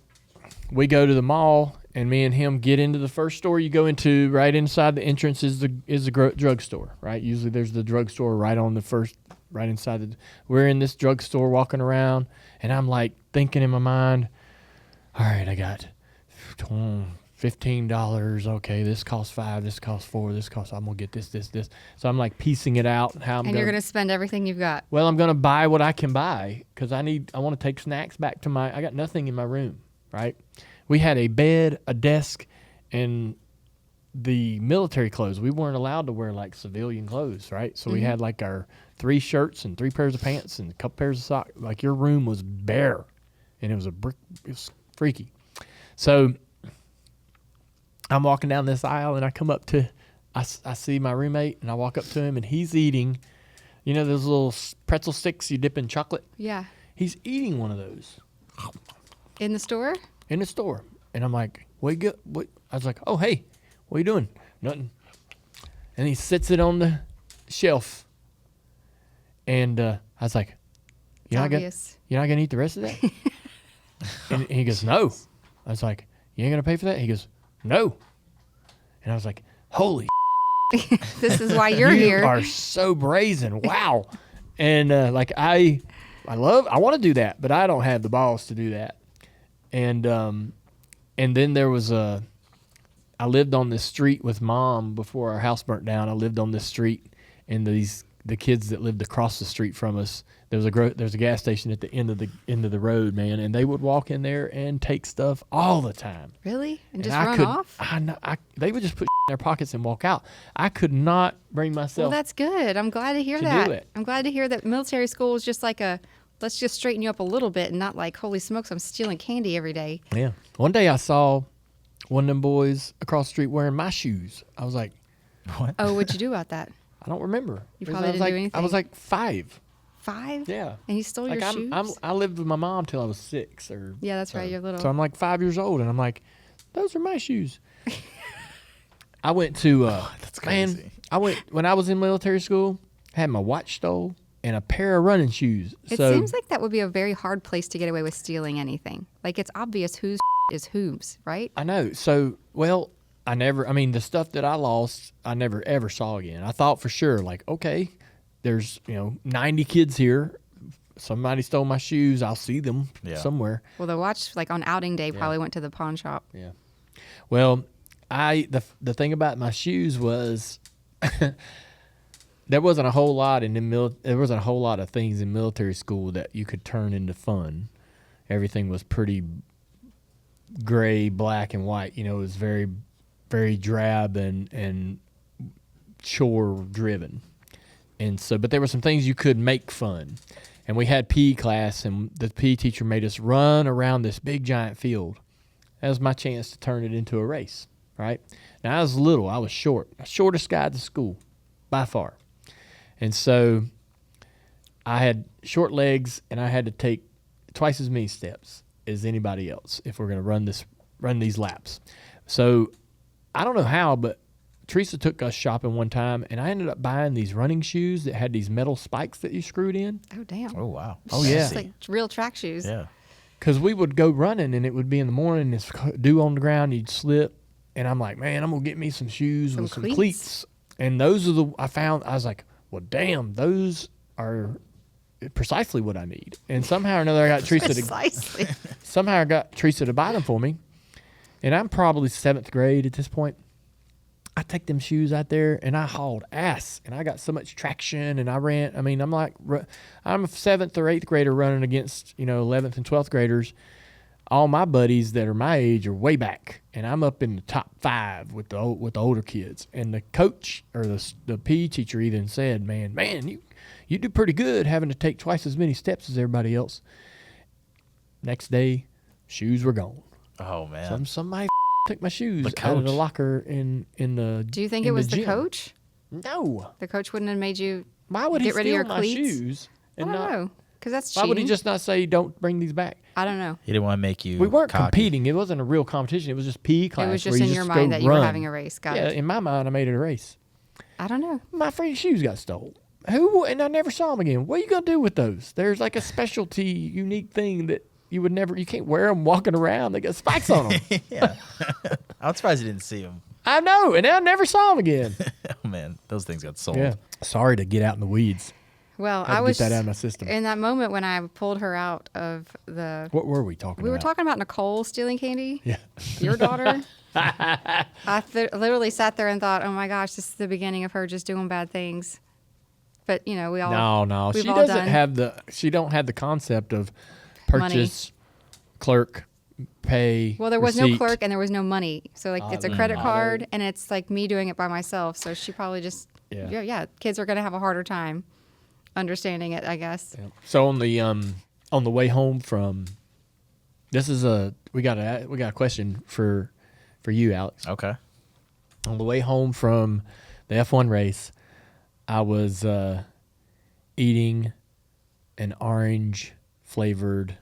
we go to the mall, and me and him get into the first store you go into. Right inside the entrance is the drugstore, right? Usually there's the drugstore right on the first, right inside we're in this drugstore walking around, and I'm like thinking in my mind, all right, I got $15. Okay, this costs $5, this costs $4, this costs, I'm gonna get this. So I'm like piecing it out you're gonna spend everything you've got. Well, I'm gonna buy what I can buy because I want to take snacks back to I got nothing in my room, right? We had a bed, a desk, and the military clothes. We weren't allowed to wear like civilian clothes, right? So we had like our 3 shirts and 3 pairs of pants and a couple pairs of socks. Like your room was bare, and it was it was freaky. So I'm walking down this aisle, and I come up to, I see my roommate, and I walk up to him, and he's eating, you know, those little pretzel sticks you dip in chocolate? Yeah. He's eating one of those. In the store? In the store. And I'm like, what? I was like, oh, hey, what are you doing? Nothing. And he sits it on the shelf. And I was like, you're not going to eat the rest of that? And he goes, no. I was like, you ain't going to pay for that? He goes, no. And I was like, holy this is why you're you here. You are so brazen. Wow. And like I want to do that, but I don't have the balls to do that. And then there was I lived on this street with Mom before our house burnt down. I lived on this street, and the kids that lived across the street from us, there was a gas station at the end of the road, man, and they would walk in there and take stuff all the time. Really? And just run off? They would just put in their pockets and walk out. I could not bring myself. Well, that's good. I'm glad to hear to that. do it. I'm glad to hear that military school is just like let's just straighten you up a little bit, and not like, holy smokes, I'm stealing candy every day. Yeah. One day I saw one of them boys across the street wearing my shoes. I was like, what? Oh, what'd you do about that? I don't remember. You probably didn't do anything. I was like 5. 5? Yeah. And he stole your shoes? I lived with my mom till I was 6. Yeah, that's right. You're little. So I'm like 5 years old, and I'm like, those are my shoes. I went to, that's crazy. When I was in military school, I had my watch stole and a pair of running shoes. It seems like that would be a very hard place to get away with stealing anything. Like, it's obvious whose is whose, right? I know. So, well, the stuff that I lost, I never ever saw again. I thought for sure, like, okay, there's 90 kids here. Somebody stole my shoes. I'll see them somewhere. Well, the watch, like on outing day, probably went to the pawn shop. Yeah. Well, the thing about my shoes was there wasn't a whole lot there wasn't a whole lot of things in military school that you could turn into fun. Everything was pretty gray, black, and white. It was very, very drab and chore driven. And so, but there were some things you could make fun. And we had PE class, and the PE teacher made us run around this big giant field. That was my chance to turn it into a race, right? Now, I was little. I was short. The shortest guy at the school, by far. And so I had short legs, and I had to take twice as many steps as anybody else if we're going to run these laps. So I don't know how, but Teresa took us shopping one time, and I ended up buying these running shoes that had these metal spikes that you screwed in. Oh, damn. Oh, wow. Oh, yeah. It's like real track shoes. Yeah. Because we would go running, and it would be in the morning, it's dew on the ground, you'd slip, and I'm like, man, I'm going to get me some shoes with some cleats. And those are I was like, well, damn, those are precisely what I need. And somehow or another, I got Teresa to buy them for me. And I'm probably 7th grade at this point. I take them shoes out there, and I hauled ass, and I got so much traction, and I ran. I mean, I'm a 7th or 8th grader running against 11th and 12th graders. All my buddies that are my age are way back, and I'm up in the top 5 with the older kids. And the coach or the PE teacher even said, "Man, you do pretty good having to take twice as many steps as everybody else." Next day, shoes were gone. Oh man! Somebody took my shoes out of the locker in the. Do you think it was the the coach? No. The coach wouldn't have made you Why would get he rid of your steal my cleats? shoes? I don't know, because that's Why cheating. would he just not say, "Don't bring these back"? I don't know. He didn't want to make you. We weren't cocky. competing. It wasn't a real competition. It was just PE class. It was where just you in your go mind that you were run. having a race. Got it. In my mind, I made it a race. I don't know. My friend's shoes got stolen. And I never saw them again. What are you gonna do with those? There's like a specialty, unique thing that you would never, you can't wear them walking around. They got spikes on them. Yeah. I'm surprised you didn't see him. I know, and I never saw them again. Oh, man. Those things got sold. Yeah. Sorry to get out in the weeds. Well, Had I to was get that out of my system. in that moment when I pulled her out of the. What were we talking about? We were talking about Nicole stealing candy. Yeah. Your daughter. I literally sat there and thought, oh my gosh, this is the beginning of her just doing bad things. But we all No. we've She all doesn't done have she don't have the concept of purchase, clerk, pay. Well, there was receipt. no clerk and there was no money, so it's a credit card, and it's like me doing it by myself. So she probably just kids are gonna have a harder time understanding it, I guess. Yeah. So on the way home from, we got a question for you, Alex. Okay. On the way home from the F1 race, I was eating an orange flavored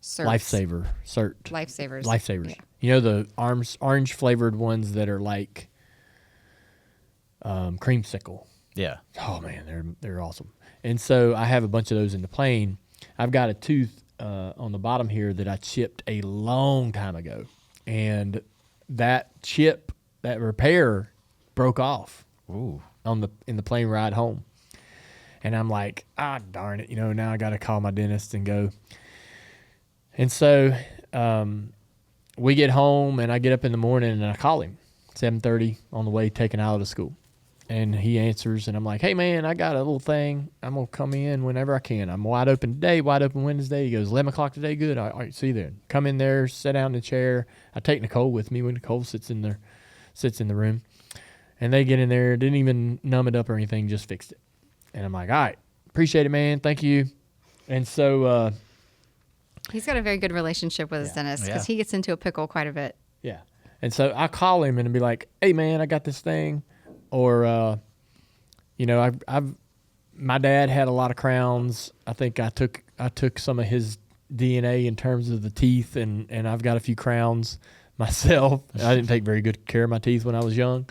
Lifesaver cert. Lifesavers. Lifesavers. Yeah. You know the orange flavored ones that are like creamsicle. Yeah. Oh man, they're awesome. And so I have a bunch of those in the plane. I've got a tooth on the bottom here that I chipped a long time ago, and that repair broke off. Ooh. In the plane ride home. And I'm like, darn it, now I got to call my dentist and go. And so we get home, and I get up in the morning, and I call him 7:30 on the way taking Isla to school. And he answers, and I'm like, hey, man, I got a little thing. I'm going to come in whenever I can. I'm wide open today, wide open Wednesday. He goes, 11 o'clock today? Good. All right, see you then. Come in there, sit down in the chair. I take Nicole with me when Nicole sits in the room. And they get in there, didn't even numb it up or anything, just fixed it. And I'm like, all right, appreciate it, man. Thank you. And so he's got a very good relationship with his dentist because he gets into a pickle quite a bit. Yeah. And so I call him and be like, hey, man, I got this thing. Or, my dad had a lot of crowns. I think I took some of his DNA in terms of the teeth, and I've got a few crowns myself. I didn't take very good care of my teeth when I was young.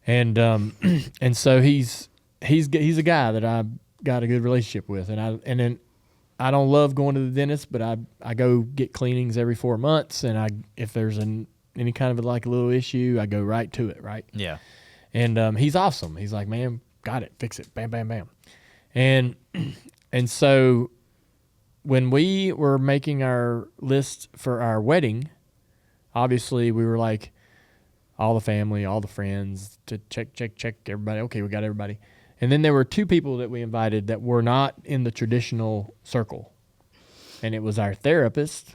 And so he's a guy that I've got a good relationship with, and then I don't love going to the dentist, but I go get cleanings every 4 months, and if there's any kind of like a little issue, I go right to it, right? Yeah. And he's awesome. He's like, man, got it, fix it, bam, bam, bam, and so when we were making our list for our wedding, obviously we were like, all the family, all the friends, to check everybody. Okay, we got everybody. And then there were 2 people that we invited that were not in the traditional circle. And it was our therapist,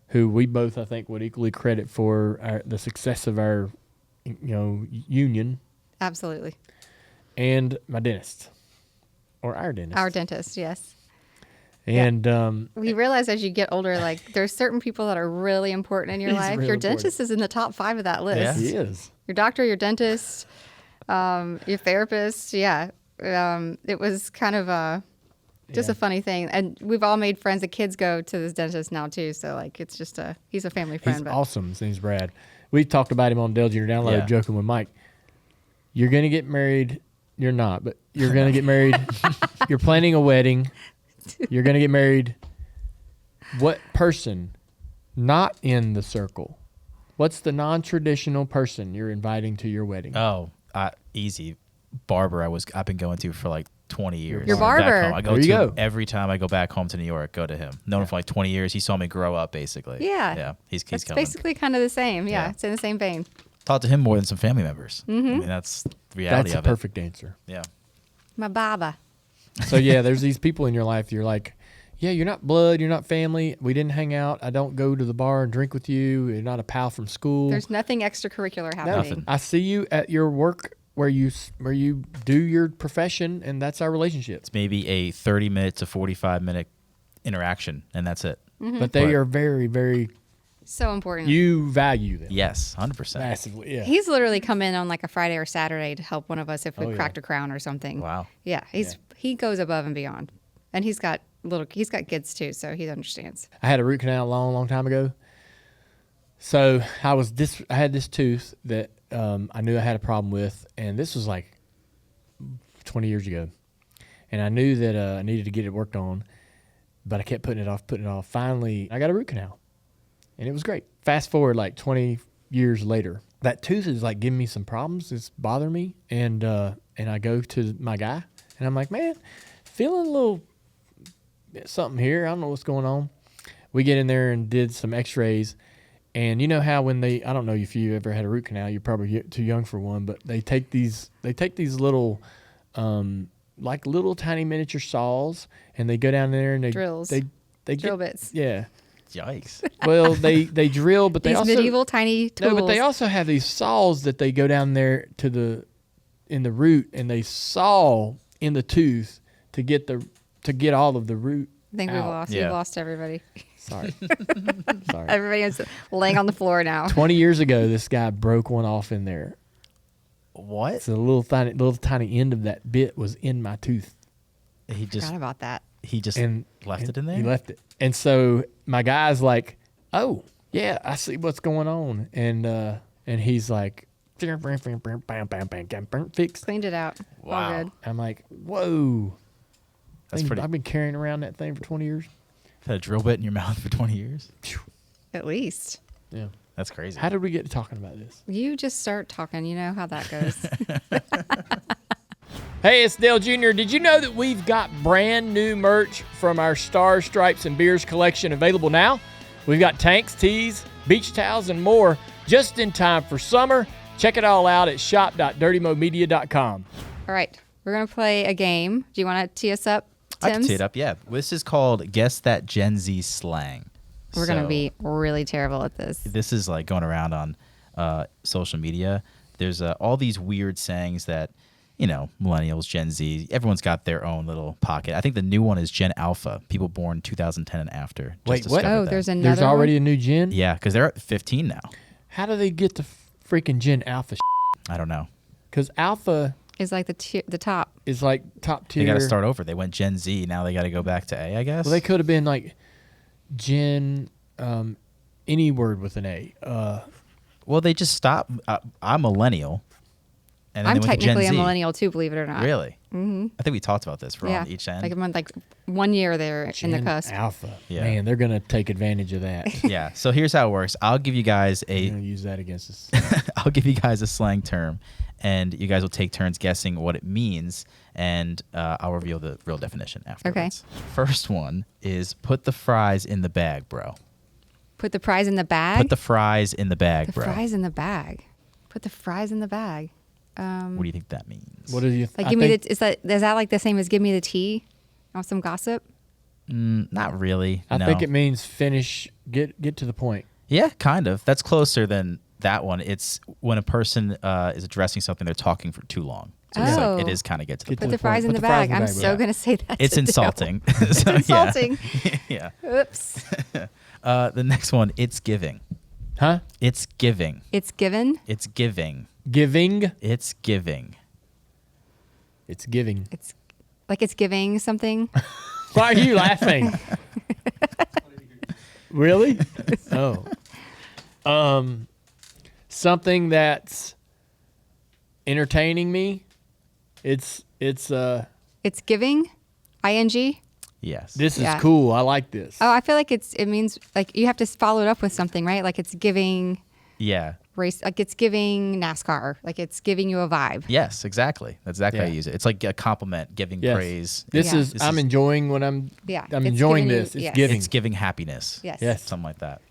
who we both, I think, would equally credit for the success of our, union. Absolutely. And my dentist. Or our dentist. Our dentist, yes. And we realize as you get older, like there's certain people that are really important in your life. really Your important. dentist is in the top 5 of that list. Yeah. he is. Your doctor, your dentist, your therapist. Yeah. It was kind of just a funny thing. And we've all made friends. The kids go to this dentist now too. So like, it's just he's a family friend. He's awesome. His name's Brad. We talked about him on Dale Jr. Download, Yeah. joking with Mike. You're going to get married. You're not, but you're going to get married. You're planning a wedding. You're going to get married. What person not in the circle? What's the non-traditional person you're inviting to your wedding? Oh, easy. Barber I've been going to for like 20 years. Your Back barber. home. I go There you to go. every time I go back home to New York, go to him. Known him for like 20 years. He saw me grow up, basically. Yeah. Yeah. He's It's coming. basically kind of the same. Yeah. Yeah. It's in the same vein. Talked to him more than some family members. Mm-hmm. I mean, that's the reality That's a of it. perfect answer. Yeah. My baba. So yeah, there's these people in your life. You're like, yeah, you're not blood, you're not family. We didn't hang out. I don't go to the bar and drink with you. You're not a pal from school. There's nothing extracurricular No, happening. Nothing. I see you at your work where you do your profession, and that's our relationship. It's maybe a 30-minute to 45-minute interaction, and that's it. Mm-hmm. But they But- are very, very. So important. You value them Yes, 100%. massively. Yeah. He's literally come in on like a Friday or Saturday to help one of us if we Oh, yeah. cracked a crown or something. Wow. Yeah, he goes above and beyond, and he's got kids too, so he understands. I had a root canal a long, long time ago. So I had this tooth that I knew I had a problem with, and this was like 20 years ago. And I knew that I needed to get it worked on. but I kept putting it off. Finally, I got a root canal, and it was great. Fast forward like 20 years later, that tooth is like giving me some problems. It's bothering me, and I go to my guy, and I'm like, man, feeling a little something here. I don't know what's going on. We get in there and did some X-rays, and you know how when I don't know if you ever had a root canal, you're probably too young for one, but they take these little, like little tiny miniature saws, and they go down there and they Drills. They Drill get, bits. yeah. Yikes. Well, they drill, but they These also medieval tiny tools. no, but they also have these saws that they go down there in the root, and they saw in the tooth to get all of the root. I think out. we've lost everybody. Sorry. Everybody is laying on the floor now. 20 years ago, this guy broke one off in there. What? So the little tiny end of that bit was in my tooth. He just Forgot about that. left it in there? He left it. And so my guy's like, oh, yeah, I see what's going on. And he's like, fixed. Cleaned it out. Wow. All good. I'm like, whoa. That's pretty. I've been carrying around that thing for 20 years. Had a drill bit in your mouth for 20 years? At least. Yeah. That's crazy. How did we get to talking about this? You just start talking. You know how that goes. Hey, it's Dale Jr. Did you know that we've got brand new merch from our Stars, Stripes, and Beers collection available now? We've got tanks, tees, beach towels, and more just in time for summer. Check it all out at shop.dirtymomedia.com. All right. We're going to play a game. Do you want to tee us up, Tim? I can tee it up, yeah. This is called Guess That Gen Z Slang. We're going to So, be really terrible at this. This is like going around on social media. There's all these weird sayings that, you know, millennials, Gen Z, everyone's got their own little pocket. I think the new one is Gen Alpha, people born 2010 and after. Just Wait, what? discovered Oh, that. there's another There's already one? a new gen? Yeah, because they're at 15 now. How do they get to freaking Gen Alpha? I don't know. Because Alpha Is like the top. is like top tier. They got to start over. They went Gen Z. Now they got to go back to A, I guess. Well, they could have been like Gen, any word with an A. Well, they just stopped. I'm millennial. And then I'm they went to Gen technically a Z. millennial too, believe it or not. Really? Mm-hmm. I think we talked about this. We're Yeah. on each end. Like I'm on like 1 year there in the Gen cusp. Alpha. Yeah. Man, they're going to take advantage of that. Yeah. So here's how it works. I'll give you guys They're a going to use that against us. I'll give you guys a slang term, and you guys will take turns guessing what it means, and I'll reveal the real definition afterwards. First one is put the fries in the bag, bro. Put the prize in the bag. Put the fries in the bag, The bro. fries in the bag. Put the fries in the bag. What do you think that means? What do you Like I give me think- the is that like the same as give me the tea? Want some gossip? Not really. I no. think it means finish, get to the point. Yeah, kind of. That's closer than that one. It's when a person is addressing something, they're talking for too long. So it's Oh. like, it is kind of get to the Get Put point. the fries point. in Put the the fries bag. in the I'm bag, so yeah. gonna say that. It's to Dale. insulting. It's So, yeah. insulting. Yeah. Oops. The next one, it's giving. Huh? It's giving. It's given. It's giving. Giving. It's giving. It's giving. It's like it's giving something. Why are you laughing? Really? Oh. Something that's entertaining me. It's It's giving. ing. Yes. this is Yeah. cool. I like this. Oh, I feel like it means like you have to follow it up with something, right? Like it's giving Yeah. race, like it's giving NASCAR, like it's giving you a vibe. Yes, exactly. That's exactly how Yeah. you use it. It's like a compliment, giving Yes. praise. This Yeah. is This I'm is- enjoying what I'm Yeah, I'm it's enjoying giving you- this. It's yes. giving. It's giving happiness. Yes. Yes. Something like that.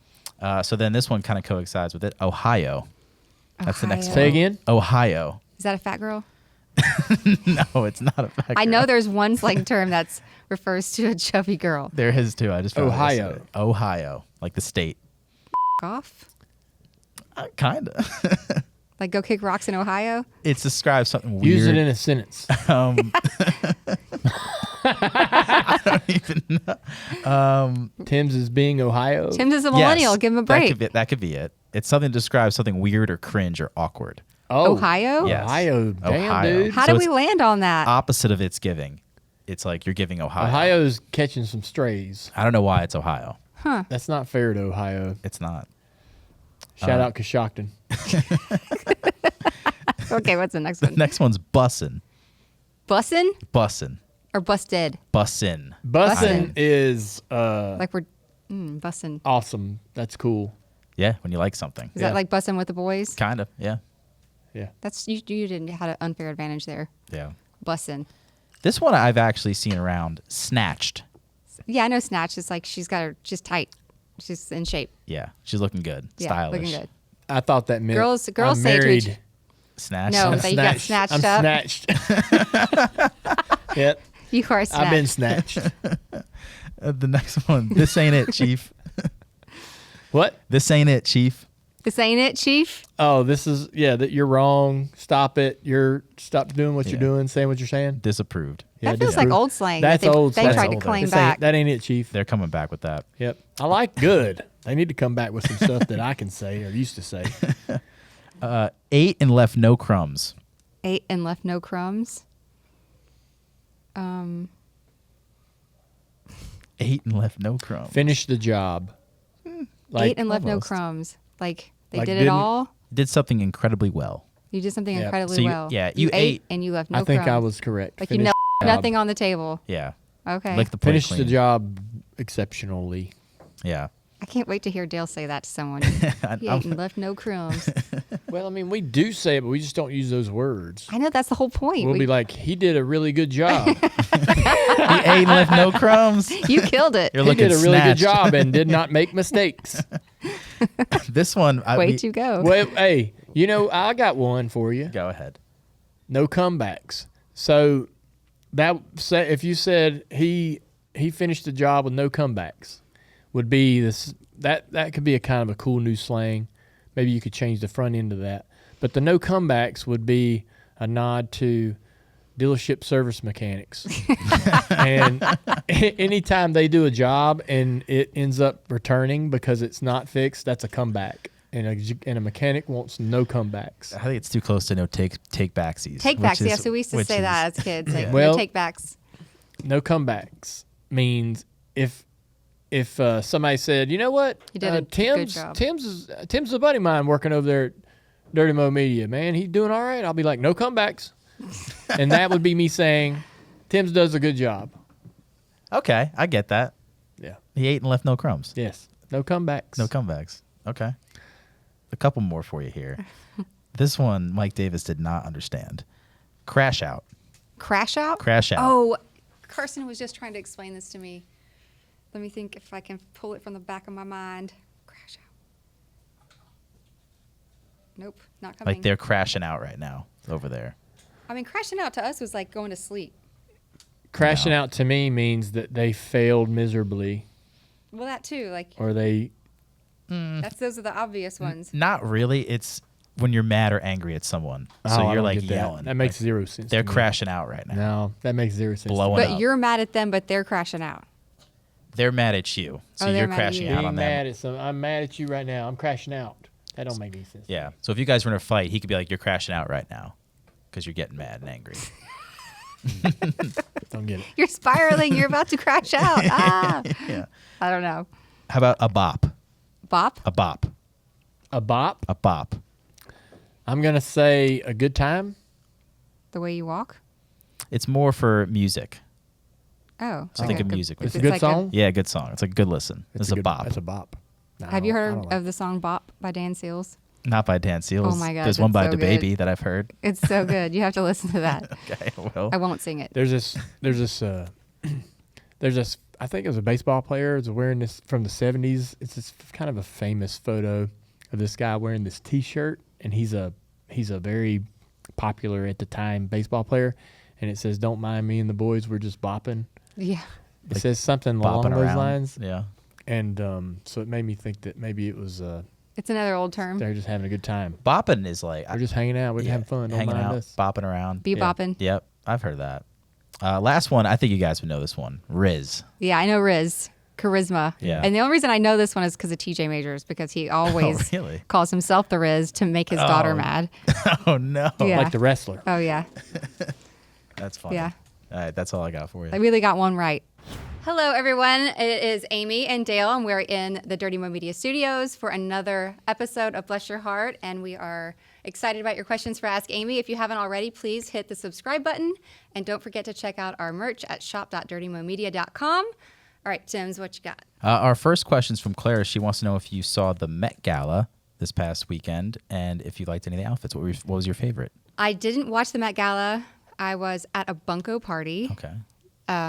So then this one kind of coincides with it. Ohio. That's the next Ohio. Say again. Ohio. Is that a fat girl? No, it's not a fact. I know there's one slang term that's refers to a chubby girl. There is too. I just found it Ohio. yesterday. Ohio, like the state. Off. Kind of. Like go kick rocks in Ohio. It describes something weird. Use it in a sentence. I don't even know. Tim's is being Ohio. Tim's is a millennial. Yes, Give him a break. That could be it. It's something that describes something weird or cringe or awkward. Oh, Ohio? Yes. Ohio. Damn, Ohio. dude. How So did we it's land on that? Opposite of it's giving. It's like you're giving Ohio. Ohio's catching some strays. I don't know why it's Ohio. That's not fair to Ohio. It's not. Shout out Coshocton. Okay, what's the next one? Next one's bussin'. Bussin'? Bussin'. Or busted. Bussin'. Bussin' is Like we're bussin'. awesome. That's cool. Yeah, when you like something. Is that like bussin' with the boys? Kind of, yeah. Yeah. That's you didn't had an unfair advantage there. Yeah. Bussin'. This one I've actually seen around. Snatched. Yeah, I know Snatch. It's like she's got her, she's tight. She's in shape. Yeah, she's looking good. Yeah, Stylish. looking good. I thought that meant Girls I'm say to married. each- Snatched. No, that you got snatched I'm up. snatched. Yep. You are Snatch. I've been snatched. The next one. This ain't it, Chief. What? This ain't it, Chief. This ain't it, Chief. Oh, this is that you're wrong. Stop it. Stop doing what you're doing, saying what you're saying. Disapproved. That feels like old slang. That's that old they slang. tried to Older. claim This back. that ain't it, Chief. They're coming back with that. Yep. I like good. They need to come back with some stuff that I can say or used to say. Ate and left no crumbs. Ate and left no crumbs. Ate and left no crumbs. Finish the job. Ate and left almost. no crumbs. Like they Like did it didn't- all. Did something incredibly well. You did something Yeah. incredibly So you- well. yeah, you ate- and you left no I think crumbs. I was correct. Like Finish, you job. nothing on the table. Yeah. Okay. Lick the plate finish the clean. job exceptionally. Yeah. I can't wait to hear Dale say that to someone. I- He ate and left no crumbs. Well, I mean, we do say it, but we just don't use those words. I know that's the whole point. We'll be like, he did a really good job. He ate and left no crumbs. you killed it. You're He looking did a really good snatched. job and did not make mistakes. This one. Way to go. Well, hey, I got one for you. Go ahead. No comebacks. So if you said he finished the job with no comebacks, would be this that could be a kind of a cool new slang. Maybe you could change the front end of that. But the no comebacks would be a nod to dealership service mechanics. And anytime they do a job and it ends up returning because it's not fixed, that's a comeback. And a mechanic wants no comebacks. I think it's too close to no take backsies. Take backs. Yeah, so we used to say that as kids. Like, Well- no take backs. No comebacks means if somebody said, you know what, You did a good Tim's job. Tim's a buddy of mine working over there at Dirty Mo Media, man, he's doing all right. I'll be like, no comebacks. And that would be me saying, Tim's does a good job. Okay, I get that. Yeah. He ate and left no crumbs. Yes. No comebacks. No comebacks. Okay. A couple more for you here. This one, Mike Davis did not understand. Crash out. Crash out? Crash out. Oh, Carson was just trying to explain this to me. Let me think if I can pull it from the back of my mind. Crash out. Nope, not coming. Like they're crashing out right now over there. I mean, crashing out to us was like going to sleep. Crashing No. out to me means that they failed miserably Well, that too. Like or they those are the obvious ones. Not really. It's when you're mad or angry at someone. Oh, So I you're don't like get that. yelling. That makes Like, zero sense. They're to me. crashing out right now. No, that makes zero sense. to me. Blowing But up. you're mad at them, but they're crashing out. They're mad at you. So Oh, they're you're mad at crashing you. out Being on mad them. at I'm mad at you right now. I'm crashing out. That don't make any sense. Yeah. So if you guys were in a fight, he could be like, you're crashing out right now because you're getting mad and angry. Don't get it. You're spiraling. You're about to crash out. Ah. Yeah. I don't know. How about a bop? Bop? A bop. A bop. A bop. I'm gonna say a good time. The way you walk? It's more for music. Oh. So think of music with It's a it. good like song. Yeah, good song. It's a good listen. It's It's a good, bop. That's a bop. No, Have you I heard don't like of the song Bop by Dan Seals? Not by Dan Seals. Oh my God, There's one that's by so DaBaby good. that I've heard. It's so good. You have to listen to that. Okay, well. I won't sing it. There's this I think it was a baseball player was wearing this from the 70s. It's this kind of a famous photo of this guy wearing this t-shirt, and he's a very popular at the time baseball player, and it says, "Don't mind me and the boys, we're just bopping." Yeah. It says something Bopping along those around. lines, Yeah. and so it made me think that maybe it was It's another old term. they're just having a good time. Bopping is like We're just hanging out. We're having fun. Don't hanging mind out, us. bopping around. Be bopping. Yep, I've heard that. Last one, I think you guys would know this one. Riz. Yeah, I know Riz. Charisma. Yeah. And the only reason I know this one is because of TJ Majors, because he always really? calls himself the Riz to make his daughter mad. Oh no. Yeah. Like the wrestler. Oh, yeah. That's funny. Yeah. All right, that's all I got for you. I really got one right. Hello, everyone. It is Amy and Dale, and we're in the Dirty Mo Media Studios for another episode of Bless Your Heart, and we are Excited about your questions for Ask Amy. If you haven't already, please hit the subscribe button. And don't forget to check out our merch at shop.dirtymomedia.com. All right, Tim's, what you got? Our first question is from Clara. She wants to know if you saw the Met Gala this past weekend and if you liked any of the outfits. What was your favorite? I didn't watch the Met Gala. I was at a bunko party. Okay.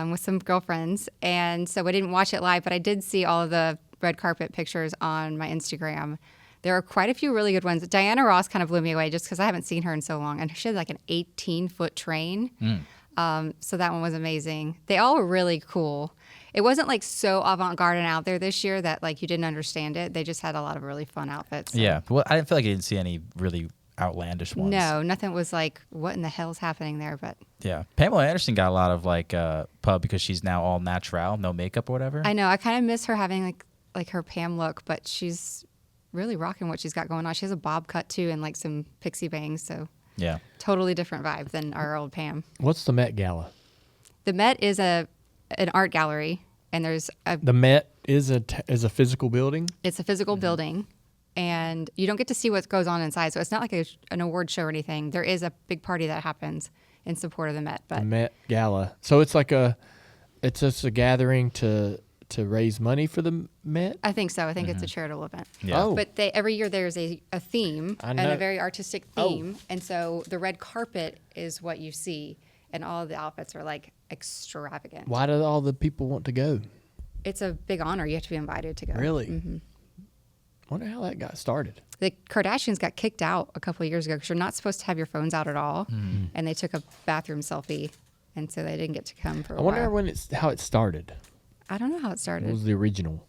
With some girlfriends, and so I didn't watch it live, but I did see all of the red carpet pictures on my Instagram. There are quite a few really good ones. Diana Ross kind of blew me away just because I haven't seen her in so long, and she had like an 18-foot train. So that one was amazing. They all were really cool. It wasn't like so avant-garde and out there this year that like you didn't understand it. They just had a lot of really fun outfits. So. Yeah. Well, I didn't feel like I didn't see any really outlandish ones. No, nothing was like, what in the hell's happening there? But yeah, Pamela Anderson got a lot of like pub because she's now all natural, no makeup or whatever. I know. I kind of miss her having like her Pam look, but she's really rocking what she's got going on. She has a bob cut too and like some pixie bangs. So yeah, totally different vibe than our old Pam. What's the Met Gala? The Met is an art gallery, and there's The Met is a physical building. It's a physical building. And you don't get to see what goes on inside. So it's not like an award show or anything. There is a big party that happens in support of the Met. But The Met Gala. So it's like it's just a gathering to raise money for the Met? I think so. I think it's a charitable event. Yeah. Oh. But every year there's a theme I and know. a very artistic Oh. theme. And so the red carpet is what you see. And all of the outfits are like extravagant. Why do all the people want to go? It's a big honor. You have to be invited to go. Really? Mm-hmm. Wonder how that got started. The Kardashians got kicked out a couple of years ago because you're not supposed to have your phones out at all. And they took a bathroom selfie. And so they didn't get to come for a I wonder while. how it started. I don't know how it What started. was the original?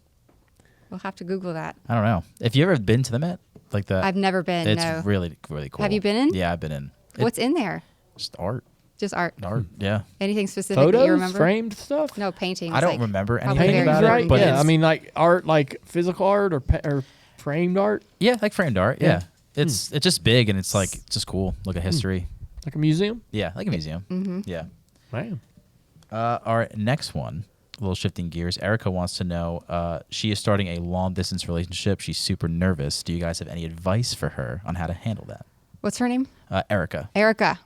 We'll have to Google that. I don't know. Have you ever been to the Met? Like the I've never been, It's no. really, really cool. Have you been in? Yeah, I've been in. What's in there? Just art. Just art. Art, yeah. Anything specific that you Photos? remember? Framed stuff? No, paintings. I don't like, remember probably anything very about it, important. but yeah, it's- I mean like art, like physical art or framed art, Yeah, like framed art. Yeah. Yeah. It's just big and it's like just cool. Look at history. like a museum. Yeah, like a museum. Mm-hmm. Yeah. Man, Our next one, a little shifting gears. Erica wants to know, she is starting a long distance relationship. She's super nervous. Do you guys have any advice for her on how to handle that? What's her name? Erica. Erica.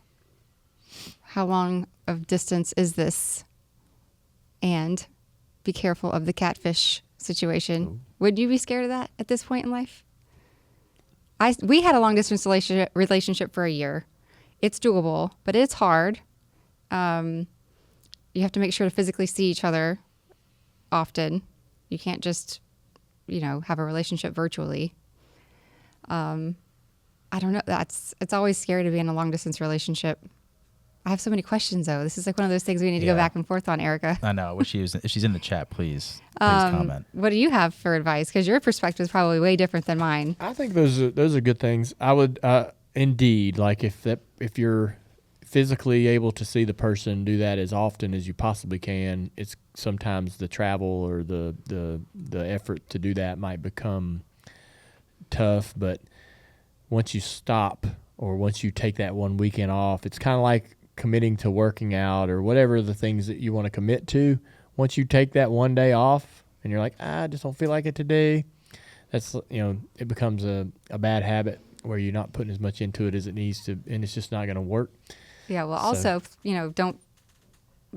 How long of distance is this? And be careful of the catfish situation. Would you be scared of that at this point in life? We had a long distance relationship for a year. It's doable, but it's hard. You have to make sure to physically see each other often. You can't just, have a relationship virtually. I don't know. It's always scary to be in a long distance relationship. I have so many questions though. This is like one of those things we need to go Yeah. back and forth on, Erica. I know. If she's in the chat, please comment. What do you have for advice? Because your perspective is probably way different than mine. I think those are good things. I would indeed like if you're physically able to see the person, do that as often as you possibly can. It's sometimes the travel or the effort to do that might become tough, but once you stop or once you take that one weekend off, it's kind of like committing to working out or whatever the things that you want to commit to. Once you take that one day off and you're like, I just don't feel like it today, that's, it becomes a bad habit where you're not putting as much into it as it needs to, and it's just not going to work. Yeah. Well, also, don't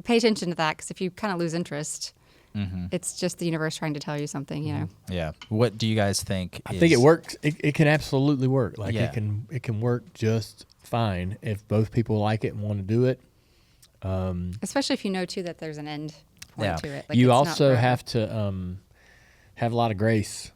pay attention to that, because if you kind of lose interest, it's just the universe trying to tell you something. Yeah. What do you guys think? I think it works. It can absolutely work. Like Yeah. it can work just fine if both people like it and want to do it. Especially if you know too that there's an end point Yeah. to it. Like, You it's not also forever. have to have a lot of grace,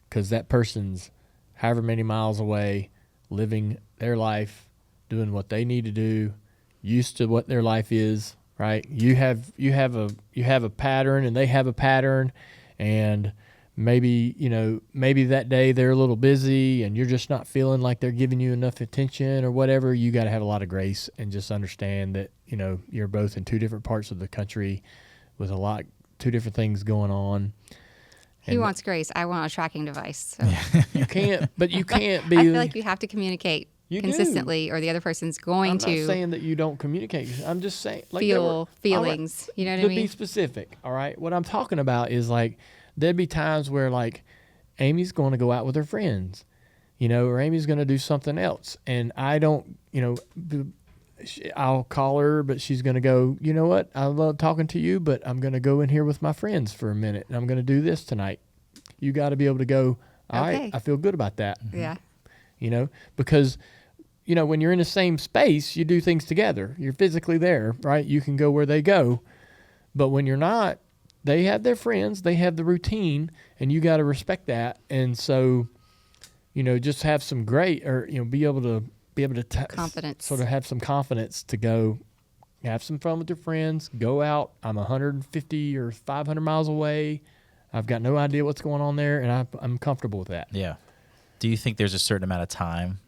because that person's however many miles away, living their life, doing what they need to do, used to what their life is. Right? You have a pattern, and they have a pattern, and maybe that day they're a little busy, and you're just not feeling like they're giving you enough attention or whatever. You got to have a lot of grace and just understand that you're both in two different parts of the country with two different things going on. He And wants grace. I want a tracking device. So. you can't be. I feel like you have to communicate You do. consistently, or the other person's going I'm to not saying that you don't communicate. I'm just saying feel feelings. You know what I To mean? be specific, all right? What I'm talking about is like there'd be times where like Amy's going to go out with her friends, or Amy's going to do something else. And I don't, I'll call her, but she's going to go, you know what? I love talking to you, but I'm going to go in here with my friends for a minute, and I'm going to do this tonight. You got to be able to go, all right, I feel good about that. Yeah. Because, when you're in the same space, you do things together. You're physically there, right? You can go where they go. But when you're not, they have their friends, they have the routine, and you got to respect that. And so, just have some great, or, be able to confidence. Sort of have some confidence to go have some fun with your friends, go out. I'm 150 or 500 miles away. I've got no idea what's going on there, and I'm comfortable with that. Yeah. Do you think there's a certain amount of time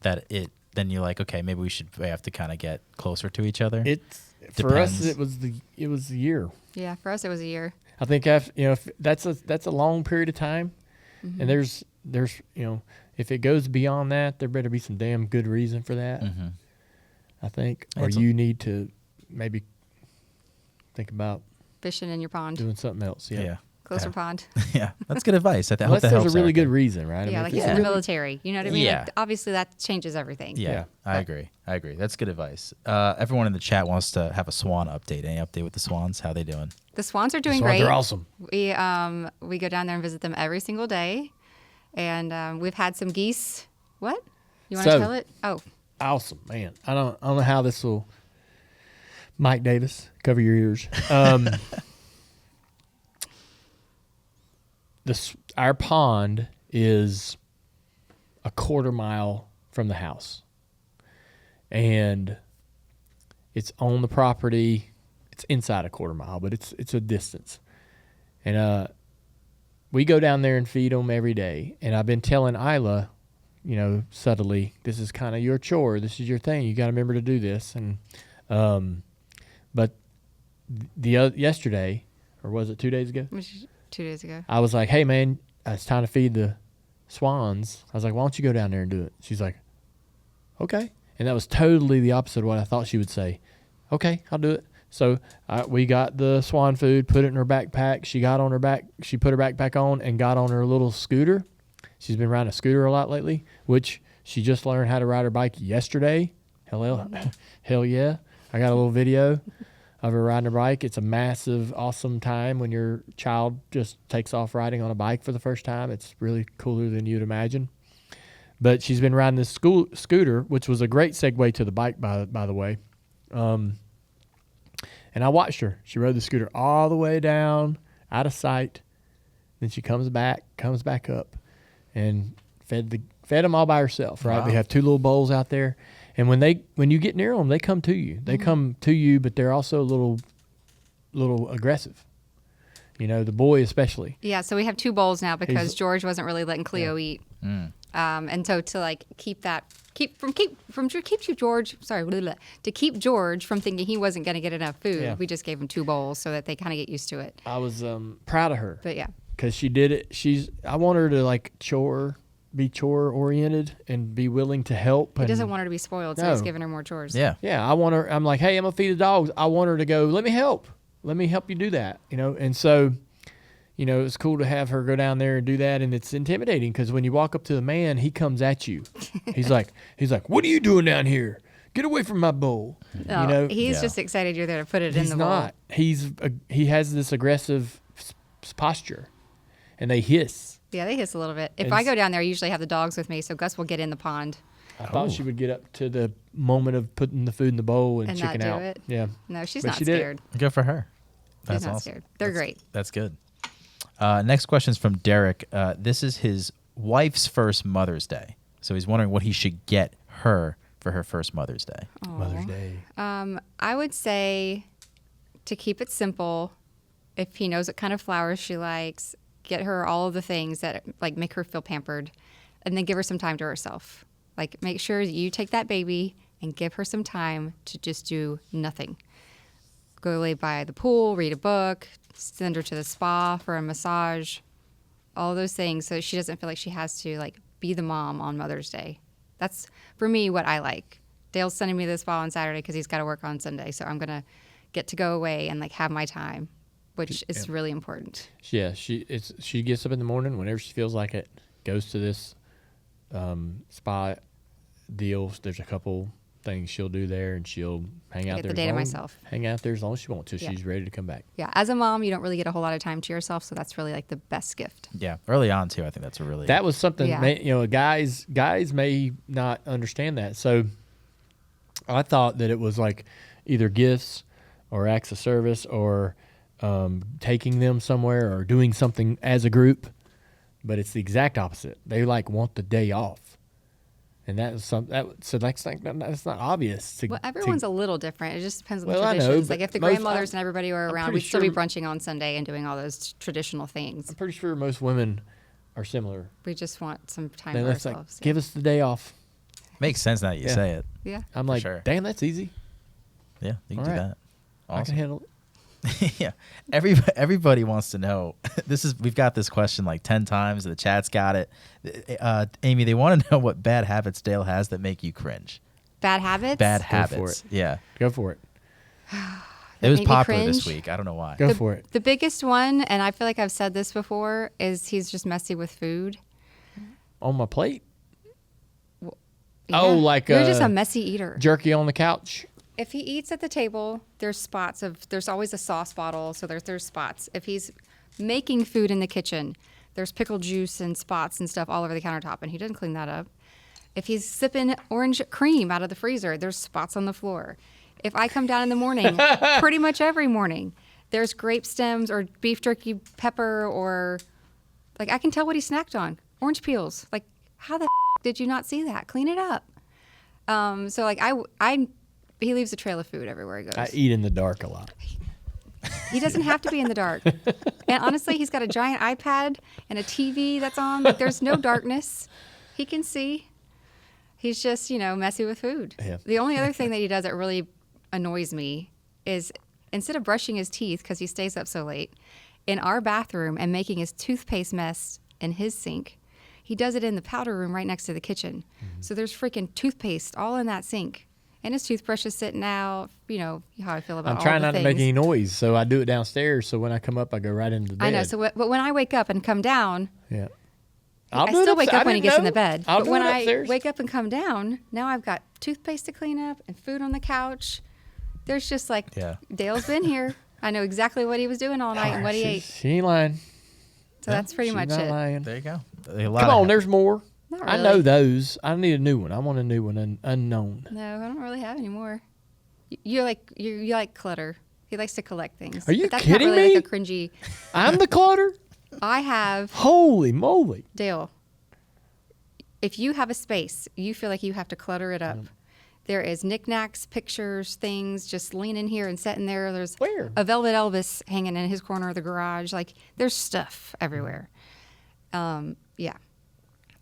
that then you're like, okay, maybe we have to kind of get closer to each other? For us, it was the year. Yeah, for us it was a year. I think if that's a long period of time, and there's if it goes beyond that, there better be some damn good reason for that. Mm-hmm. I think, or you need to maybe think about fishing in your pond, doing something else. Yeah. Closer pond. Yeah, that's good advice. Unless there's a really good reason, right? Yeah, like he's in the military. You know what I mean? Yeah. Like, obviously, that changes everything. Yeah, I agree. That's good advice. Everyone in the chat wants to have a swan update. Any update with the swans? How they doing? The swans are doing great. They're awesome. We go down there and visit them every single day, and we've had some geese. What? You want to tell it? Oh, awesome, man. I don't know how this will. Mike Davis, cover your ears. Our pond is a quarter mile from the house, and it's on the property. It's inside a quarter mile, but it's a distance. And we go down there and feed them every day. And I've been telling Isla, subtly, this is kind of your chore. This is your thing. You got to remember to do this. And but yesterday, or was it 2 days ago? 2 days ago. I was like, hey, man, it's time to feed the swans. I was like, why don't you go down there and do it? She's like, okay. And that was totally the opposite of what I thought she would say. Okay, I'll do it. So we got the swan food, put it in her backpack. She got on her back. She put her backpack on and got on her little scooter. She's been riding a scooter a lot lately, which she just learned how to ride her bike yesterday. Hell yeah. I got a little video of her riding her bike. It's a massive, awesome time when your child just takes off riding on a bike for the first time. It's really cooler than you'd imagine. But she's been riding this scooter, which was a great segue to the bike, by the way. And I watched her. She rode the scooter all the way down, out of sight. Then she comes back up, and fed them all by herself. Right? Wow. We have two little bowls out there. And when you get near them, they come to you. They come to you, but they're also a little aggressive. The boy especially. Yeah, so we have two bowls now because George wasn't really letting Cleo eat. And so to keep George from thinking he wasn't going to get enough food, we just gave him two bowls so that they kind of get used to it. I was proud of her. But yeah, because she did it. I want her to be chore oriented and be willing to help. He doesn't want her to be spoiled, so he's giving her more chores. Yeah. I want her. I'm like, hey, I'm gonna feed the dogs. I want her to go. Let me help you do that. And so, it's cool to have her go down there and do that. And it's intimidating because when you walk up to the man, he comes at you. He's like, what are you doing down here? Get away from my bowl. He's just excited you're there to put it in the bowl. He's not. He has this aggressive posture, and they hiss. Yeah, they hiss a little bit. If I go down there, I usually have the dogs with me, so Gus will get in the pond. I thought she would get up to the moment of putting the food in the bowl and chicken out. It. Yeah. No, she's not scared. Good for her. She's not scared. They're great. That's good. Next question is from Derek. This is his wife's first Mother's Day. So he's wondering what he should get her for her first Mother's Day. Aww. Mother's Day. I would say to keep it simple, if he knows what kind of flowers she likes, get her all of the things that make her feel pampered, and then give her some time to herself. Make sure you take that baby and give her some time to just do nothing. Go lay by the pool, read a book, send her to the spa for a massage, all those things, so she doesn't feel like she has to be the mom on Mother's Day. That's, for me, what I like. Dale's sending me to the spa on Saturday because he's got to work on Sunday, so I'm going to get to go away and have my time, which is really important. Yeah, she gets up in the morning whenever she feels like it, goes to this spa deals. There's a couple things she'll do there, and she'll hang out get there. the day to myself. Hang out there as long as she wants to. Yeah. She's ready to come back. Yeah, as a mom, you don't really get a whole lot of time to yourself, so that's really like the best gift. Yeah, early on too. I think that's a really That was something, Yeah. guys may not understand that. So I thought that it was like either gifts or acts of service or taking them somewhere or doing something as a group, but it's the exact opposite. They like want the day off. And that's that's not obvious. Well, everyone's a little different. It just depends on the Well, I know, traditions. but Like if the most- grandmothers and everybody were I'm around, pretty we'd still be sure- brunching on Sunday and doing all those traditional things. I'm pretty sure most women are similar. We just want some time They for like, ourselves. give us the day off. makes sense now that you Yeah. say it. Yeah. I'm like, sure. damn, that's easy. Yeah, you can All do right. that. I can Awesome. handle it. Yeah, everybody wants to know. We've got this question like 10 times. The chat's got it. Amy, they want to know what bad habits Dale has that make you cringe. Bad habits? Bad for habits. it. Yeah, Go for it. it was make me popular this cringe? week. I don't know why. Go for it. The biggest one, and I feel like I've said this before, is he's just messy with food. On my plate. Yeah. Oh, like You're just a messy eater. jerky on the couch. If he eats at the table, there's always a sauce bottle, so there's spots. If he's making food in the kitchen, there's pickle juice and spots and stuff all over the countertop, and he doesn't clean that up. If he's sipping orange cream out of the freezer, there's spots on the floor. If I come down in the morning, pretty much every morning, there's grape stems or beef jerky pepper or, like, I can tell what he snacked on. Orange peels. Like, how the did you not see that? Clean it up. So, like, he leaves a trail of food everywhere he goes. I eat in the dark a lot. He doesn't have to be in the dark. And honestly, he's got a giant iPad and a TV that's on. Like, there's no darkness. He can see. He's just, messy with food. Yeah. The only other thing that he does that really annoys me is instead of brushing his teeth, because he stays up so late, in our bathroom and making his toothpaste mess in his sink, he does it in the powder room right next to the kitchen. Mm-hmm. So there's freaking toothpaste all in that sink. And his toothbrush is sitting out. You know how I feel about all I'm trying the not things. to make any noise, so I do it downstairs. So when I come up, I go right into the bed. I know. So, but when I wake up and come down, yeah. I still wake up when he gets in the bed. I'll But do when it I upstairs. wake up and come down, now I've got toothpaste to clean up and food on the couch. There's just like, Yeah. Dale's been here. I know exactly what he was doing all night and what he ate. She ain't lying. So that's pretty She's much not it. lying. There you go. A lot Come of on, there's more. Not I really. know those. I need a new one. I want a new one, unknown. No, I don't really have any more. You like clutter. He likes to collect things. Are you but that's kidding not really me? Like a cringy. I'm the clutter? I have Holy moly. Dale. If you have a space, you feel like you have to clutter it up. There is knickknacks, pictures, things just leaning here and sitting there. There's Where? a velvet Elvis hanging in his corner of the garage. Like there's stuff everywhere. Yeah,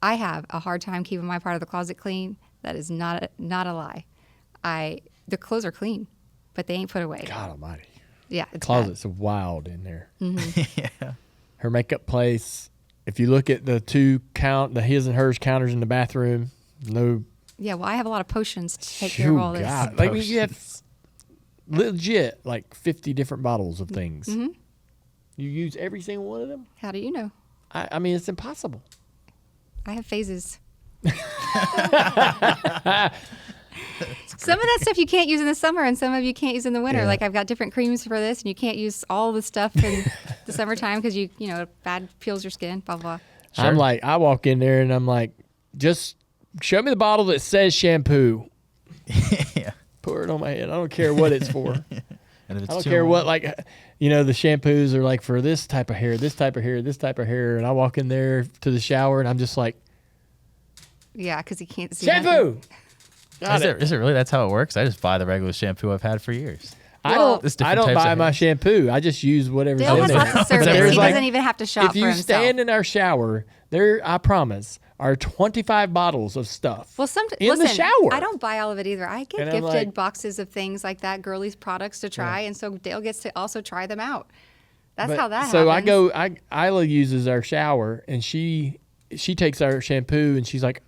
I have a hard time keeping my part of the closet clean. That is not a lie. The clothes are clean, but they ain't put away. God almighty. Yeah, it's Closet's wild in there. yeah. Her makeup place. If you look at the the his and hers counters in the bathroom, no. bad. Yeah, well, I have a lot of potions to take care of all this. God. Like you have legit like 50 different bottles of things. Mm-hmm. You use every single one of them? How do you know? I mean, it's impossible. I have phases. Some of that stuff you can't use in the summer and some of you can't use in the winter. Yeah. Like I've got different creams for this and you can't use all the stuff in the summertime because it bad peels your skin, blah, blah. Sure. I'm like, I walk in there and I'm like, just show me the bottle that says shampoo. Yeah. Pour it on my head. I don't care what it's for. And if it's I don't too care what, long- the shampoos are like for this type of hair, this type of hair, this type of hair. And I walk in there to the shower and I'm just like, Yeah, because you can't see nothing. shampoo. Got Is it really? That's how it works? I just buy the regular shampoo I've had for years. Well, There's I different don't types buy of my hairs. shampoo. I just use whatever's Dale in has there. lots of But service. there's He like- doesn't even have to shop if for you himself. stand in our shower, there, I promise, are 25 bottles of stuff. Well, in the shower. I don't buy all of it either. I get And I'm gifted like- boxes of things like that, girlies products to try, and so Dale gets to also try them out. That's how that so happens. Isla uses our shower, and she takes our shampoo, and she's like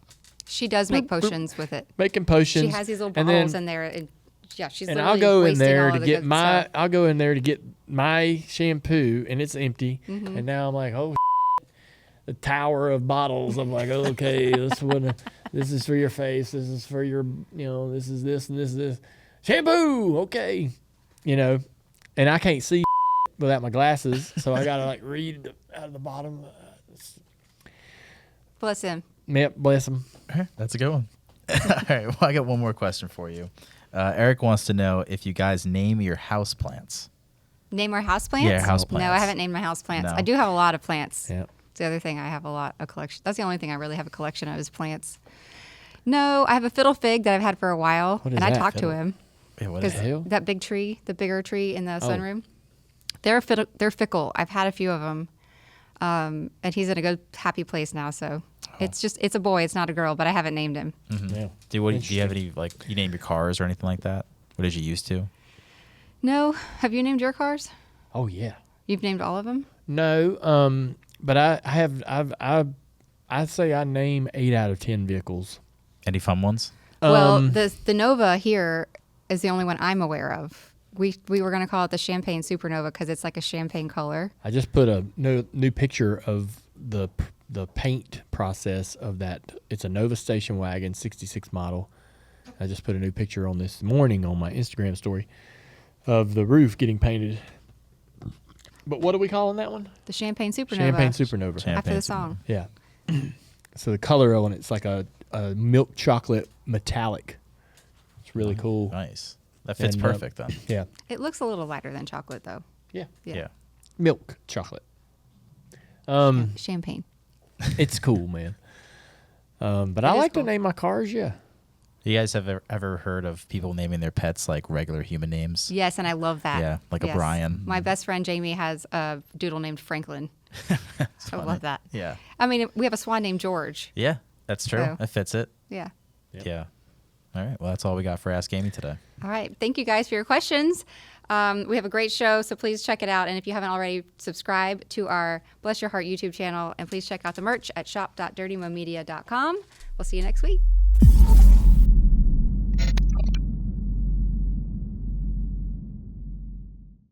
She does make potions with it. making potions. She has these little and bottles then- in there. And, yeah, she's And literally I'll go in wasting there all to of the get good my. stuff. I'll go in there to get my shampoo, and it's empty. Mm-hmm. And now I'm like, oh, a tower of bottles. I'm like, okay, this is for your face. This is for your, this is this and this is this. Shampoo, okay. And I can't see without my glasses, so I got to like read out of the bottom. Bless him. Yep, bless him. That's a good one. All right, well, I got one more question for you. Eric wants to know if you guys name your house plants. Name our house plants? Yeah, house plants. No, I haven't named my house plants. No. I do have a lot of plants. Yeah. It's the other thing I have a collection. That's the only thing I really have a collection of is plants. No, I have a fiddle fig that I've had for a while, What is and I that, talked to fiddle? him. Yeah, what the is it? hell? That big tree, the bigger tree in the sunroom. They're fickle. I've had a few of them, and he's in a good, happy place now. So it's a boy. It's not a girl, but I haven't named him. Yeah. Do you have any, like, you name your cars or anything like that? What did you used to? No, have you named your cars? Oh yeah. You've named all of them? No, but I say I name 8 out of 10 vehicles. Any fun ones? Well, the Nova here is the only one I'm aware of. We were going to call it the Champagne Supernova because it's like a champagne color. I just put a new picture of the paint process of that. It's a Nova station wagon, 66 model. I just put a new picture on this morning on my Instagram story of the roof getting painted. But what are we calling that one? The Champagne Supernova. Champagne Supernova. After the song. Yeah. So the color on it's like a milk chocolate metallic. It's really cool. Nice. That fits And, perfect then. Yeah. It looks a little lighter than chocolate, though. Yeah. Yeah. Milk chocolate. Champagne. It's cool, man. But I is like cool. to name my cars. Yeah. You guys have ever heard of people naming their pets like regular human names? Yes, and I love that. Yeah, like a Brian. My best friend Jamie has a doodle named Franklin. I funny. love that. Yeah. I mean, we have a swan named George. Yeah, that's true. So- That fits it. Yeah. Yep. Yeah. All right. Well, that's all we got for Ask Amy today. All right. Thank you guys for your questions. We have a great show, so please check it out. And if you haven't already, subscribe to our Bless Your Heart YouTube channel. And please check out the merch at shop.dirtymomedia.com. We'll see you next week.